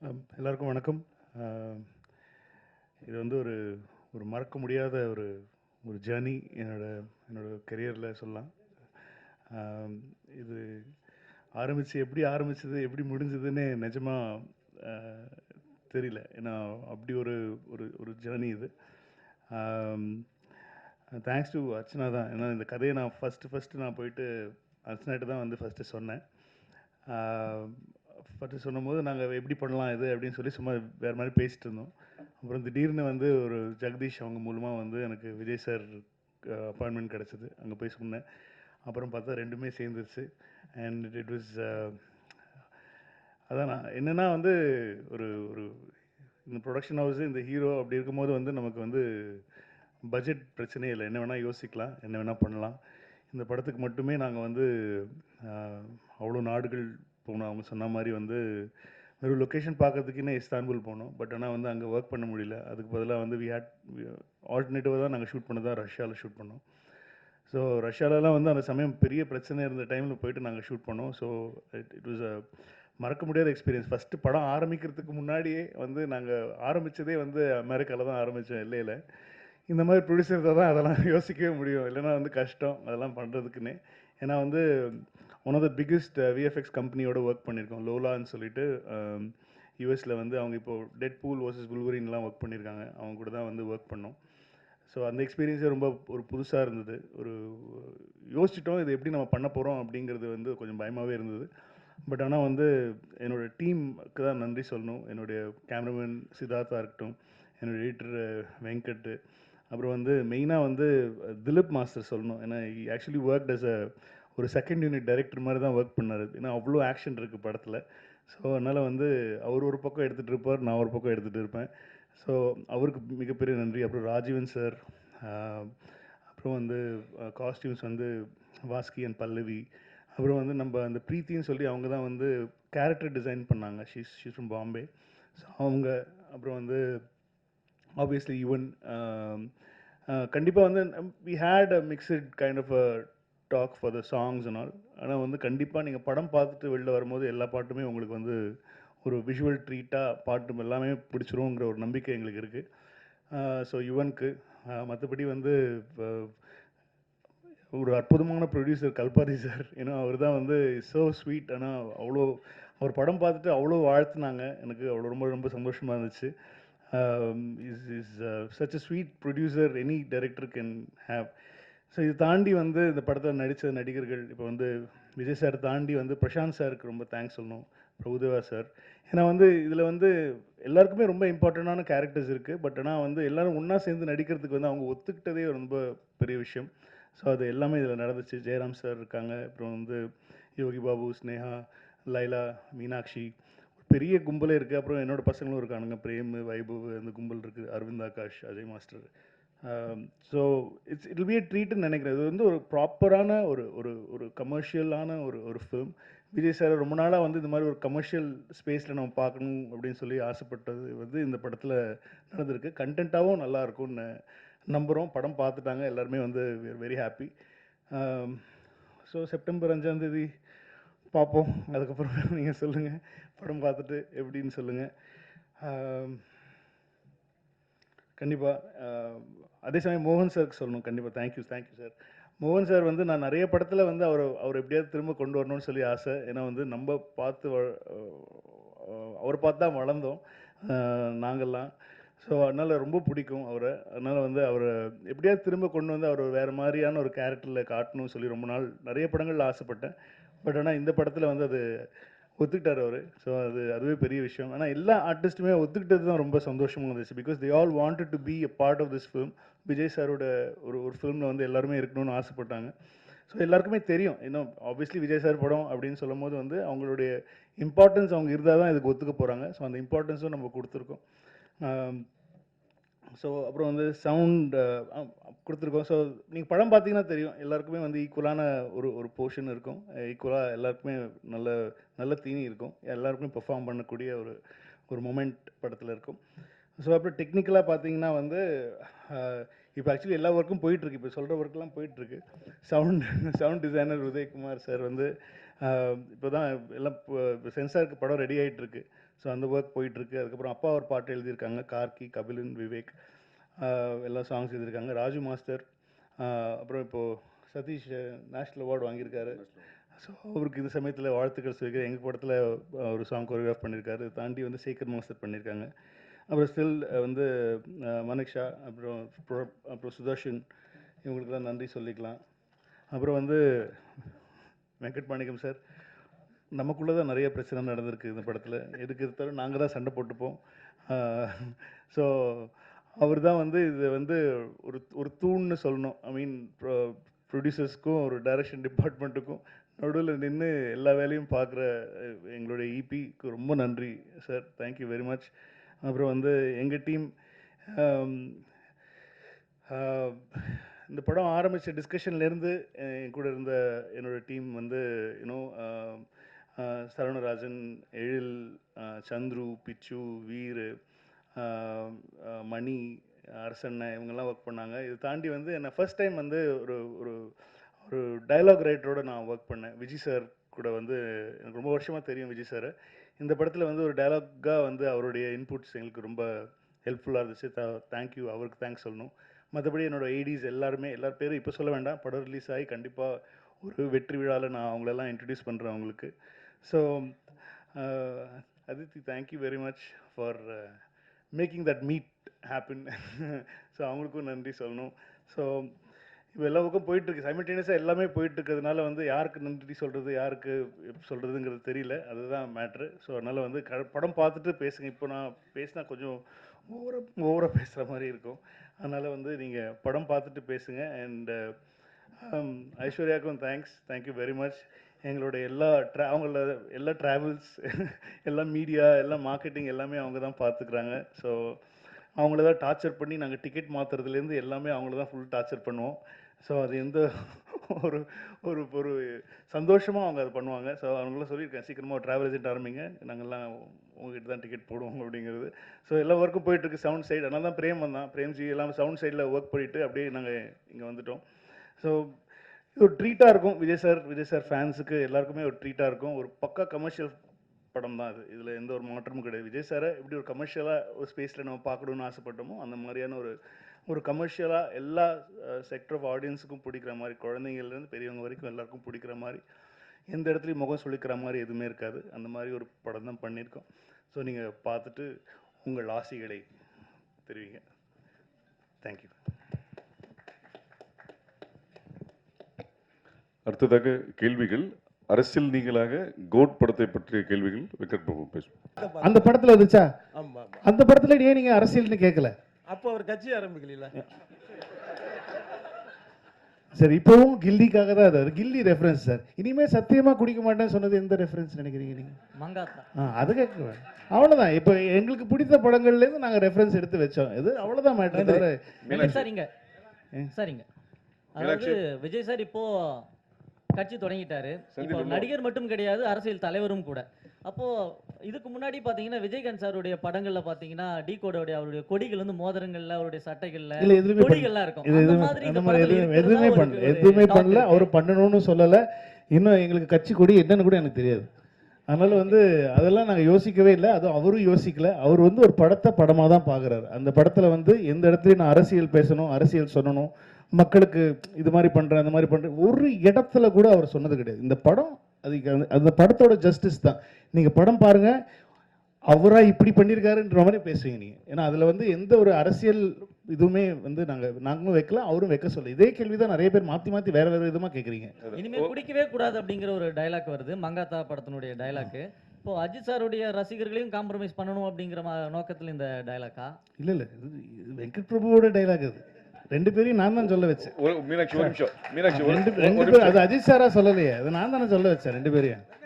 எல்லாருக்கும் வணக்கம். அ இது வந்து ஒரு ஒரு மறக்க முடியாத ஒரு ஒரு ஜர்னி என்னோட என்னோட கரியரில் சொல்லலாம். அம் இது எப்படி ஆரம்பிச்சது, எப்படி முடிஞ்சதுன்னே நிஜமா அ தெரியல. ஏன்னா அப்படி ஒரு ஒரு ஒரு ஜர்னி இது. அம் தேங்க்ஸ் டு அர்ச்சனா தான். ஏன்னா இந்த கதைய நான் ஃபர்ஸ்ட்டு நான் போயிட்டு அர்ச்சனாட்ட தான் வந்து ஃபர்ஸ்ட்டு சொன்னேன். ஆ ஃபர்ஸ்ட்டு சொன்னம்போது, நாங்க எப்படி பண்ணலாம் இது அப்படின்னு சொல்லி சும்மா வேற மாரி பேசிட்டு இருந்தோம். அப்புறம் திடீர்னு வந்து ஒரு ஜெகதீஷ் அவங்க மூலமா வந்து எனக்கு விஜய் சார் அப்பாயின்ட்மென்ட் கிடைச்சது. அங்க போய் சொன்னேன். அப்புறம் பார்த்தா 2மே சேர்ந்துருச்சு. அண்ட் இட் வாஸ் அதான் நான் என்னன்னா வந்து ஒரு ஒரு இந்த புரொடக்ஷன் ஹவுஸ், இந்த ஹீரோ அப்படி இருக்கும்போது வந்து நமக்கு வந்து பட்ஜெட் பிரச்சனையே இல்ல. என்ன வேணா யோசிக்கலாம். என்ன வேணா பண்ணலாம். இந்த படத்துக்கு மட்டுமே நாங்க வந்து அ அவ்வளோ நாடுகள் போனோம். அவங்க சொன்ன மாரி வந்து வெறும் லொக்கேஷன் பார்க்கறதுக்குன்னே இஸ்தான்புல் போனோம். பட் ஆனா வந்து அங்க வொர்க் பண்ண முடியல. அதுக்கு பதிலா வந்து ஆல்டர்னேட்டிவா தான் நாங்க ஷூட் பண்ணதா ரஷ்யால ஷூட் பண்ணோம். ஸோ ரஷ்யாலலாம் வந்து அந்த சமயம் பெரிய பிரச்சனை இருந்த டைம்ல போயிட்டு நாங்க ஷூட் பண்ணோம். ஸோ இட் இட் வாஸ் மறக்க முடியாத எக்ஸ்பீரியன்ஸ். ஃபர்ஸ்ட்டு படம் ஆரம்பிக்கிறதுக்கு முன்னாடியே வந்து நாங்க ஆரம்பிச்சதே வந்து அமெரிக்கால தான் ஆரம்பிச்சோம் எல்ஏல. இந்த மாரி ப்ரொடியூசர் இருந்தா தான் அதெல்லாம் யோசிக்கவே முடியும். இல்லன்னா வந்து கஷ்டம் அதெல்லாம் பண்றதுக்குன்னே. ஏன்னா வந்து one of the biggest VFX கம்பெனியோட ஒர்க் பண்ணியிருக்கோம். லோலான்னு சொல்லிட்டு யுஎஸ்ல வந்து அவங்க இப்போ டெட்பூல் வெர்சஸ் வுல்வரின்லாம் ஒர்க் பண்ணியிருக்காங்க. அவங்க கூட தான் வந்து ஒர்க் பண்ணோம். ஸோ அந்த எக்ஸ்பீரியன்ஸே ரொம்ப ஒரு புதுசா இருந்தது. ஒரு யோசிச்சுட்டோம் இது எப்படி நம்ம பண்ண போறோம் அப்படிங்கிறது வந்து கொஞ்சம் பயமாவே இருந்தது. பட் ஆனா வந்து என்னோட டீமுக்கு தான் நன்றி சொல்லணும். என்னுடைய கேமராமேன் சித்தார்த்தா இருக்கட்டும், என்னோட எடிட்டர் வெங்கட், அப்புறம் வந்து மெயினா வந்து திலீப் மாஸ்டர் சொல்லணும். ஏன்னா ஆக்சுவலி ஒர்க்ட் அஸ் ஒரு செகண்ட் யூனிட் டைரக்டர் மாரி தான் ஒர்க் பண்ணாரு. ஏன்னா அவ்வளோ ஆக்ஷன் இருக்கு படத்துல. ஸோ அதனால வந்து அவர் ஒரு பக்கம் எடுத்துட்டு இருப்பார், நான் ஒரு பக்கம் எடுத்துட்டு இருப்பேன். ஸோ அவருக்கு மிகப்பெரிய நன்றி. அப்புறம் ராஜீவன் சார், அ அப்புறம் வந்து காஸ்டியூம்ஸ் வந்து வாஸ்கி அண்ட் பல்லவி. அப்புறம் வந்து நம்ம அந்த ப்ரீத்தின்னு சொல்லி அவங்க தான் வந்து கேரக்டர் டிசைன் பண்ணாங்க. She's from Bombay. ஸோ அவங்க அப்புறம் வந்து ஆப்வியஸ்லி யுவன் கண்டிப்பாக வந்து we had a mixed kind of a talk for the songs and all. ஆனால் வந்து கண்டிப்பாக நீங்கள் படம் பார்த்துட்டு வெளில வரும்போது எல்லா பாட்டுமே உங்களுக்கு வந்து ஒரு விஷுவல் ட்ரீட்டாக பாட்டு எல்லாமே பிடிச்சிருங்கிற ஒரு நம்பிக்கை எங்களுக்கு இருக்குது. ஸோ யுவனுக்கு மற்றபடி வந்து இப்போ ஒரு அற்புதமான ப்ரொடியூசர் கல்பாதி சார். ஏன்னா அவர் தான் வந்து ஸோ ஸ்வீட். ஆனால் அவ்வளோ அவர் படம் பார்த்துட்டு அவ்வளோ வாழ்த்துனாங்க. எனக்கு அவ்வளோ ரொம்ப ரொம்ப சந்தோஷமாக இருந்துச்சு. Is such a sweet producer any director can have. So இது தாண்டி வந்து இந்த படத்தில் நடித்த நடிகர்கள் இப்போ வந்து விஜய் சார் தாண்டி வந்து பிரசாந்த் சாருக்கு ரொம்ப தேங்க்ஸ் சொல்லணும். பிரபுதேவா சார். ஏன்னா வந்து இதில் வந்து எல்லாருக்குமே ரொம்ப இம்பார்ட்டண்டான கேரக்டர்ஸ் இருக்குது. பட் ஆனால் வந்து எல்லாரும் ஒன்றா சேர்ந்து நடிக்கிறதுக்கு வந்து அவங்க ஒத்துக்கிட்டதே ரொம்ப பெரிய விஷயம். ஸோ அது எல்லாமே இதில் நடந்துச்சு. ஜெயராம் சார் இருக்காங்க. அப்புறம் வந்து யோகி பாபு, ஸ்னேகா, லைலா, மீனாட்சி, பெரிய கும்பலே இருக்குது. அப்புறம் என்னோட பசங்களும் இருக்கானுங்க. பிரேம், வைபவ் அந்த கும்பல் இருக்குது. Aravind Akash, Ajay master. So it will be a ட்ரீட்னு நினைக்கிறேன். இது வந்து ஒரு ப்ராப்பரான ஒரு ஒரு ஒரு கமர்ஷியலான ஒரு ஒரு ஃபிலிம். விஜய் சார் ரொம்ப நாளாக வந்து இந்த மாதிரி ஒரு கமர்ஷியல் ஸ்பேஸில் நம்ம பார்க்கணும் அப்படின்னு சொல்லி ஆசைப்பட்டது வந்து இந்த படத்தில் நடந்திருக்கு. கண்டென்ட்டாகவும் நல்லா இருக்கும்னு நம்புகிறோம். படம் பார்த்துட்டாங்க எல்லாருமே வந்து வெரி ஹாப்பி. ஸோ செப்டம்பர் 5ஆம் தேதி பார்ப்போம். அதுக்கப்புறம் நீங்கள் சொல்லுங்கள். படம் பார்த்துட்டு எப்படின்னு சொல்லுங்கள். கண்டிப்பாக. அதே சமயம் மோகன் சாருக்கு சொல்லணும். கண்டிப்பாக தேங்க்யூ தேங்க்யூ சார். மோகன் சார் வந்து நான் நிறைய படத்தில் வந்து அவர் எப்படியாவது திரும்ப கொண்டு வரணும்னு சொல்லி ஆசை. ஏன்னா வந்து நம்ம பார்த்து அவரை பார்த்து தான் வளர்ந்தோம் நாங்கள்லாம். ஸோ அதனால் ரொம்ப பிடிக்கும் அவரை. அதனால் வந்து அவரை எப்படியாவது திரும்ப கொண்டு வந்து அவர் வேறு மாதிரியான ஒரு கேரக்டரில் காட்டணும்னு சொல்லி ரொம்ப நாள் நிறைய படங்களில் ஆசைப்பட்டேன். பட் ஆனால் இந்த படத்தில் வந்து அது ஒத்துக்கிட்டார் அவரு. ஸோ அதுவே பெரிய விஷயம். ஆனா எல்லா ஆர்டிஸ்ட்டுமே ஒத்துக்கிட்டது தான் ரொம்ப சந்தோஷமா இருந்துச்சு. Because they all wanted to be a part of this film. Vijay சாரோட ஒரு ஒரு ஃபிலிம்ல வந்து எல்லாருமே இருக்கணும்னு ஆசைப்பட்டாங்க. ஸோ எல்லாருக்குமே தெரியும். இன்னும் ஆப்வியஸ்லி விஜய் சார் படம் அப்படின்னு சொல்லும்போது வந்து அவங்களுடைய இம்பார்ட்டன்ஸ் அவங்க இருந்தால் தான் இதுக்கு ஒத்துக்க போகிறாங்க. ஸோ அந்த இம்பார்ட்டன்ஸும் நம்ம கொடுத்துருக்கோம். ஸோ அப்புறம் வந்து சவுண்ட் கொடுத்துருக்கோம். ஸோ நீங்கள் படம் பார்த்தீங்கன்னா தெரியும். எல்லாருக்குமே வந்து ஈக்குவலான ஒரு ஒரு போர்ஷன் இருக்கும். ஈக்குவலாக எல்லாருக்குமே நல்ல நல்ல தீனி இருக்கும். எல்லாருக்குமே பெர்ஃபார்ம் பண்ணக்கூடிய ஒரு ஒரு மொமெண்ட் படத்தில் இருக்கும். ஸோ அப்புறம் டெக்னிக்கலாக பார்த்தீங்கன்னா வந்து இப்போ ஆக்சுவலி எல்லா ஒர்க்கும் போயிட்டுருக்கு. இப்போ சொல்கிற ஒர்க்கெலாம் போயிட்டுருக்கு. Sound sound designer Udhayakumar sir வந்து இப்போ தான் எல்லாம் இப்போ சென்சாருக்கு படம் ரெடி ஆகிட்டுருக்கு. ஸோ அந்த ஒர்க் போயிட்டுருக்கு. அதுக்கப்புறம் அப்பா ஒரு பாட்டு எழுதியிருக்காங்க, கார்கி, கபிலன், விவேக் எல்லா சாங்ஸ் எழுதியிருக்காங்க. ராஜு மாஸ்டர், அப்புறம் இப்போது சதீஷ் நேஷ்னல் அவார்டு வாங்கியிருக்காரு. ஸோ அவருக்கு இந்த சமயத்தில் வாழ்த்துக்கள் சொல்லிக்கிறேன். எங்கள் படத்தில் ஒரு சாங் கொரியோகிராஃப் பண்ணியிருக்காரு. தாண்டி வந்து சேகர் மாஸ்டர் பண்ணியிருக்காங்க. அப்புறம் ஸ்டில் வந்து மனிக்ஷா, அப்புறம் சுதர்ஷன், இவங்களுக்குலாம் நன்றி சொல்லிக்கலாம். அப்புறம் வந்து வெங்கட் மாணிக்கம் சார், நமக்குள்ளே தான் நிறைய பிரச்சனை நடந்திருக்கு இந்த படத்தில். எதுக்கு எடுத்தாலும் நாங்கள் தான் சண்டை போட்டுப்போம். ஸோ அவர் தான் வந்து இது வந்து ஒரு தூண்னு சொல்லணும். ஐ மீன் ப்ரொடியூசர்ஸ்க்கும் ஒரு டைரக்ஷன் டிபார்ட்மெண்ட்டுக்கும் நடுவில் நின்று எல்லா வேலையும் பார்க்குற எங்களுடைய இபிக்கு ரொம்ப நன்றி சார், தேங்க்யூ வெரி மச். அப்புறம் வந்து எங்கள் டீம், இந்த படம் ஆரம்பித்த டிஸ்கஷன்லேருந்து என் கூட இருந்த என்னோடய டீம் வந்து சரவணராஜன், எழில், சந்துரு, பிச்சு, வீர், மணி, அரசண்ணன், இவங்கெல்லாம் ஒர்க் பண்ணாங்க. இது தாண்டி வந்து என்னை ஃபர்ஸ்ட் டைம் வந்து ஒரு ஒரு ஒரு டைலாக் ரைட்டரோடு நான் ஒர்க் பண்ணேன். விஜய் சார் கூட வந்து எனக்கு ரொம்ப வருஷமாக தெரியும் விஜய் சார். இந்த படத்தில் வந்து ஒரு டைலாக்காக வந்து அவருடைய இன்புட்ஸ் எங்களுக்கு ரொம்ப ஹெல்ப்ஃபுல்லாக இருந்துச்சு. தேங்க்யூ, அவருக்கு தேங்க்ஸ் சொல்லணும். மற்றபடி என்னோடய ஐடிஸ் எல்லார் பேரும் இப்போ சொல்ல வேண்டாம். படம் ரிலீஸ் ஆகி கண்டிப்பாக ஒரு வெற்றி விழாவில் நான் அவங்களெல்லாம் இன்ட்ரடியூஸ் பண்ணுறேன் அவங்களுக்கு. So Aditi, thank you very much for making that meet happen. So அவங்களுக்கும் நன்றி சொல்லணும். ஸோ இப்போ எல்லா பக்கம் போயிட்டுருக்கு, சைமல்டேனியஸாக எல்லாமே போயிட்டுருக்கிறதுனால வந்து யாருக்கு நன்றி சொல்கிறது, யாருக்கு சொல்கிறதுங்கிறது தெரியல. அதுதான் மேட்ரு. ஸோ அதனால் வந்து படம் பார்த்துட்டு பேசுங்க. இப்போ நான் பேசினா கொஞ்சம் ஓவராக பேசுகிற மாதிரி இருக்கும். அதனால் வந்து நீங்கள் படம் பார்த்துட்டு பேசுங்க. அண்ட் ஐஸ்வர்யாவுக்கும் தேங்க்யூ வெரி மச். எங்களுடைய அவங்கள எல்லா ட்ராவல்ஸ், எல்லா மீடியா, எல்லா மார்க்கெட்டிங் எல்லாமே அவங்க தான் பார்த்துக்குறாங்க. ஸோ அவங்கள தான் டார்ச்சர் பண்ணி நாங்கள் டிக்கெட் மாற்றுறதுலேருந்து எல்லாமே அவங்கள தான் ஃபுல் டார்ச்சர் பண்ணுவோம். ஸோ அது எந்த ஒரு ஒரு ஒரு சந்தோஷமாக அவங்க அதை பண்ணுவாங்க. ஸோ அவங்களாம் சொல்லியிருக்கேன், சீக்கிரமாக ஒரு ட்ராவல் ஏஜென்ட் ஆரம்பிங்க, நாங்கள்லாம் உங்ககிட்ட தான் டிக்கெட் போடுவோம் அப்படிங்கிறது. ஸோ எல்லா ஒர்க்கும் போயிட்டுருக்கு சவுண்ட் சைடு. அதனால தான் பிரேம்ஜி எல்லாம் சவுண்ட் சைடில் ஒர்க் பண்ணிவிட்டு அப்படியே நாங்கள் இங்கே வந்துட்டோம். ஸோ இது ஒரு ட்ரீட்டாக இருக்கும். விஜய் சார் ஃபேன்ஸுக்கு எல்லாருக்குமே ஒரு ட்ரீட்டாக இருக்கும். ஒரு பக்கா கமர்ஷியல் படம் தான் அது. இதில் எந்த ஒரு மாற்றமும் கிடையாது. விஜய் சாரை எப்படி ஒரு கமர்ஷியலாக ஒரு ஸ்பேஸில் நம்ம பார்க்கணுன்னு ஆசைப்பட்டோமோ அந்த மாதிரியான ஒரு கமர்ஷியலாக எல்லா செக்டர் ஆஃப் ஆடியன்ஸுக்கும் பிடிக்கிற மாதிரி, குழந்தைங்கள்லேருந்து பெரியவங்க வரைக்கும் எல்லாருக்கும் பிடிக்கிற மாதிரி, எந்த இடத்துலையும் முகம் சொல்லிக்கிற மாதிரி எதுவுமே இருக்காது. அந்த மாதிரி ஒரு படம் தான் பண்ணியிருக்கோம். ஸோ நீங்கள் பார்த்துட்டு உங்கள் ஆசைகளை தெரிவிங்க. தேங்க்யூ. அடுத்ததாக கேள்விகள். அரசியல் நீங்களாக கோட் படத்தை பற்றிய கேள்விகள் வெங்கட் பிரபு பேசுவோம். அந்த படத்துல வந்துச்சா? ஆமா. அந்த படத்துல ஏன் நீங்க அரசியல்னு கேட்கல? அப்போ அவர் கட்சி ஆரம்பிக்கல. சரி, இப்பவும் கில்லிக்காக தான் அது. கில்லி ரெஃபரன்ஸ் சார். இனிமே சத்தியமா குடிக்க மாட்டேன்னு சொன்னது எந்த ரெஃபரன்ஸ் நினைக்கிறீங்க நீங்க? மங்காத்தா. அது கேட்க அவ்வளவுதான். இப்போ எங்களுக்கு பிடித்த படங்கள்ல இருந்து நாங்க ரெஃபரன்ஸ் எடுத்து வச்சோம். இது அவ்வளவுதான் மேட்டர் தவிர. சரிங்க. அதாவது விஜய் சார் இப்போ கட்சி தொடங்கிட்டாரு. இப்போ நடிகர் மட்டும் கிடையாது, அரசியல் தலைவரும் கூட. அப்போ இதுக்கு முன்னாடி பாத்தீங்கன்னா விஜயகாந்த் சாருடைய படங்கள்ல பாத்தீங்கன்னா டி கோடோடைய அவருடைய கொடிகள் வந்து மோதிரங்கள்ல, அவருடைய சட்டைகள்ல கொடிகள்லாம் இருக்கும். எதுவுமே பண்ணல. அவர் பண்ணணும்னு சொல்லல. இன்னும் எங்களுக்கு கட்சி கொடி என்னன்னு கூட எனக்கு தெரியாது. அதனால வந்து அதெல்லாம் நாங்கள் யோசிக்கவே இல்லை. அதுவும் அவரும் யோசிக்கல. அவர் வந்து ஒரு படத்தை படமாக தான் பார்க்குறாரு. அந்த படத்தில் வந்து எந்த இடத்துலையும் நான் அரசியல் பேசணும், அரசியல் சொல்லணும், மக்களுக்கு இது மாதிரி பண்ணுறேன், அந்த மாதிரி பண்ணுறேன், ஒரு இடத்துல கூட அவர் சொன்னது கிடையாது. இந்த படம் அதுக்கு அந்த படத்தோட ஜஸ்டிஸ் தான். நீங்கள் படம் பாருங்கள், அவராக இப்படி பண்ணியிருக்காருன்ற மாதிரி பேசுவீங்க நீங்கள். ஏன்னா அதில் வந்து எந்த ஒரு அரசியல் இதுவுமே வந்து நாங்களும் வைக்கல, அவரும் வைக்க சொல்ல. இதே கேள்வி தான் நிறைய பேர் மாற்றி மாற்றி வேறு வேறு விதமாக கேட்குறீங்க. இனிமேல் குடிக்கவே கூடாது அப்படிங்கிற ஒரு டைலாக் வருது, மங்காத்தா படத்தினுடைய டைலாக்கு. இப்போ அஜித் சாருடைய ரசிகர்களையும் காம்ப்ரமைஸ் பண்ணணும் அப்படிங்கிற நோக்கத்தில் இந்த டைலாக்கா? இல்லை இல்லை, வெங்கட் பிரபுவோட டைலாக் அது. ரெண்டு பேரையும் நான் தான் சொல்ல வச்சேன். அது அஜித் சாரா சொல்லலையே, அது நான் தானே சொல்ல வச்சேன்.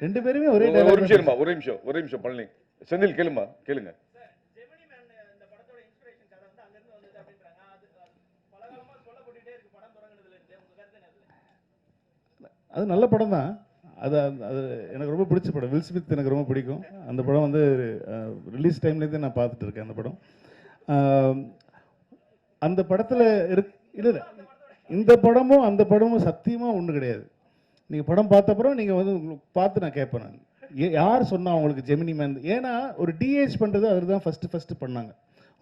ரெண்டு பேருமே ஒரே டைலாக். ஒரு நிமிஷம் பழனி செந்தில் கேளுங்க. அது நல்ல படம் தான். அது எனக்கு ரொம்ப பிடிச்ச படம். வில் ஸ்மித் எனக்கு ரொம்ப பிடிக்கும். அந்த படம் வந்து ரிலீஸ் டைம்லேருந்தே நான் பார்த்துட்டு இருக்கேன் அந்த படம். அந்த படத்தில் இல்லை இந்த படமும் அந்த படமும் சத்தியமாக ஒன்று கிடையாது. நீங்கள் படம் பார்த்த அப்புறம் நீங்கள் வந்து பார்த்து நான் கேட்பேன். நான் யார் சொன்னா அவங்களுக்கு ஜெமினி மேன்? ஏன்னா ஒரு டிஏஜ் பண்ணுறது அவர் தான் ஃபஸ்ட்டு பண்ணாங்க.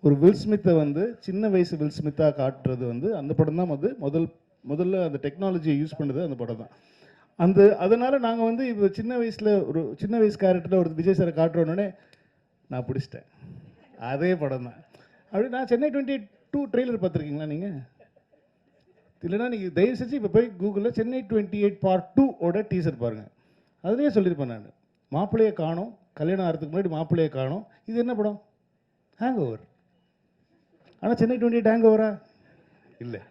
ஒரு வில் ஸ்மித்தை வந்து சின்ன வயசு வில் ஸ்மித்தாக காட்டுறது வந்து அந்த படம் தான் வந்து முதல்ல அந்த டெக்னாலஜியை யூஸ் பண்ணது அந்த படம் தான். அதனால் நாங்கள் வந்து இப்போ சின்ன வயசு கேரக்டரில் ஒரு விஜய் சாரை காட்டுறோன்னே நான் பிடிச்சிட்டேன். அதே படம் தான். அப்படி நான் சென்னை 22 ட்ரெய்லர் பார்த்துருக்கீங்களா நீங்கள்? இல்லைன்னா நீங்கள் தயவு செஞ்சு இப்போ போய் கூகுளில் சென்னை 28 Part 2 டீசர் பாருங்கள். அதுலேயே சொல்லியிருப்பேன் நான், மாப்பிள்ளையை காணோம், கல்யாணம் ஆகிறதுக்கு முன்னாடி மாப்பிள்ளையை காணோம். இது என்ன படம்? Hang over. ஆனால் சென்னை 28 ஹேங் ஓவரா? இல்லை.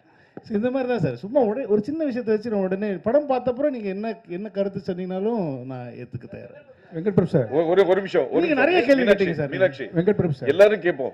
ஸோ இந்த மாதிரி தான் சார். சும்மா ஒரு சின்ன விஷயத்தை வச்சு நான் உடனே படம் பார்த்தப்பறம் நீங்கள் என்ன கருத்து சொன்னீங்கனாலும் நான் ஏற்றுக்க தயார். வெங்கட் பிரபு சார், ஒரு நிமிஷம். நீங்க நிறைய கேள்வி கேட்டீங்க சார். மீனாட்சி, வெங்கட் பிரபு சார், எல்லாரும் கேட்போம்.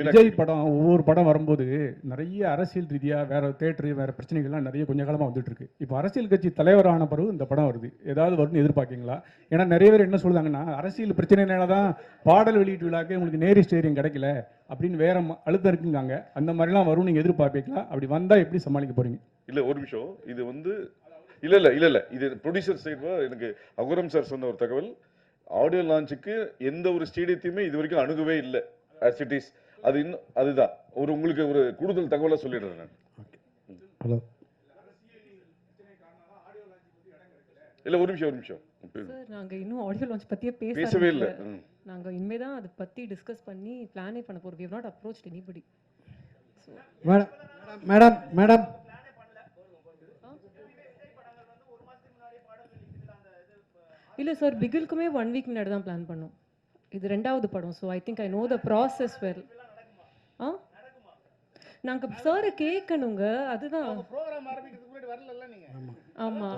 விஜய் படம் ஒவ்வொரு படம் வரும்போது நிறைய அரசியல் ரீதியா வேற தேட்டரு வேற பிரச்சனைகள்லாம் நிறைய கொஞ்ச காலமா வந்துட்டு இருக்கு. இப்போ அரசியல் கட்சி தலைவரான பிறகு இந்த படம் வருது, ஏதாவது வரும்னு எதிர்பார்க்கீங்களா? ஏன்னா நிறைய பேர் என்ன சொல்லுதாங்கன்னா, அரசியல் பிரச்சனைனால தான் பாடல் வெளியீட்டு விழாக்கு உங்களுக்கு நேரி ஸ்டேரியம் கிடைக்கல அப்படின்னு வேற அழுத்தம் இருக்குங்காங்க. அந்த மாதிரிலாம் வரும் நீங்க எதிர்பார்ப்பீங்களா? அப்படி வந்தா எப்படி சமாளிக்க போறீங்க? இல்ல ஒரு நிமிஷம். இது வந்து இல்ல இது ப்ரொடியூசர் சைடு எனக்கு அகுரம் சார் சொன்ன ஒரு தகவல். ஆடியோ லான்ச்சுக்கு எந்த ஒரு ஸ்டேடியத்தையுமே இது வரைக்கும் அணுகவே இல்லை as it is. அதுதான் உங்களுக்கு ஒரு கூடுதல் தகவலை சொல்லிடுறேன் நான். ஹலோ, இல்ல ஒரு நிமிஷம். சார், நாங்க இன்னும் ஆடியோ லான்ச் பத்தியே பேசவே இல்லை. நாங்க இனிமே தான் அதை பத்தி டிஸ்கஸ் பண்ணி பிளானே பண்ண போறோம். we have not approached anybody. Madam இல்ல சார், பிகிலுக்குமே 1 வீக் முன்னாடி தான் பிளான் பண்ணோம். இது 2வது படம். So I think I know the process well. நாங்க சாரை கேட்கணுங்க, அதுதான். ப்ரோகிராம் ஆரம்பிக்கிறதுக்கு முன்னாடி வரல நீங்க? ஆமா.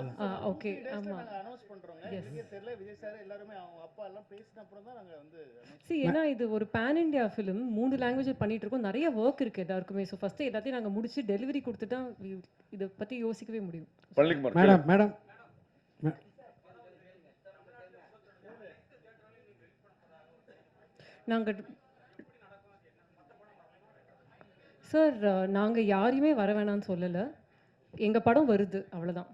ஓகே. ஆமா. அனௌன்ஸ் பண்றோங்க. நீங்க தெரியல, விஜய் சார் எல்லாரும் அவங்க அப்பா எல்லாம் பேசின அப்புறம் தான் நாங்க வந்து ஏன்னா இது ஒரு பேன் இண்டியா ஃபிலிம், 3 லாங்குவேஜ் பண்ணிட்டு இருக்கோம். நிறைய ஒர்க் இருக்கு எல்லாருக்குமே. ஸோ ஃபர்ஸ்ட் எல்லாத்தையும் நாங்க முடிச்சு டெலிவரி கொடுத்துட்டா இதை பத்தி யோசிக்கவே முடியும். மேடம் நாங்க சார், நாங்க யாரையுமே வர வேணாம்னு சொல்லல. எங்க படம் வருது, அவ்வளவுதான்.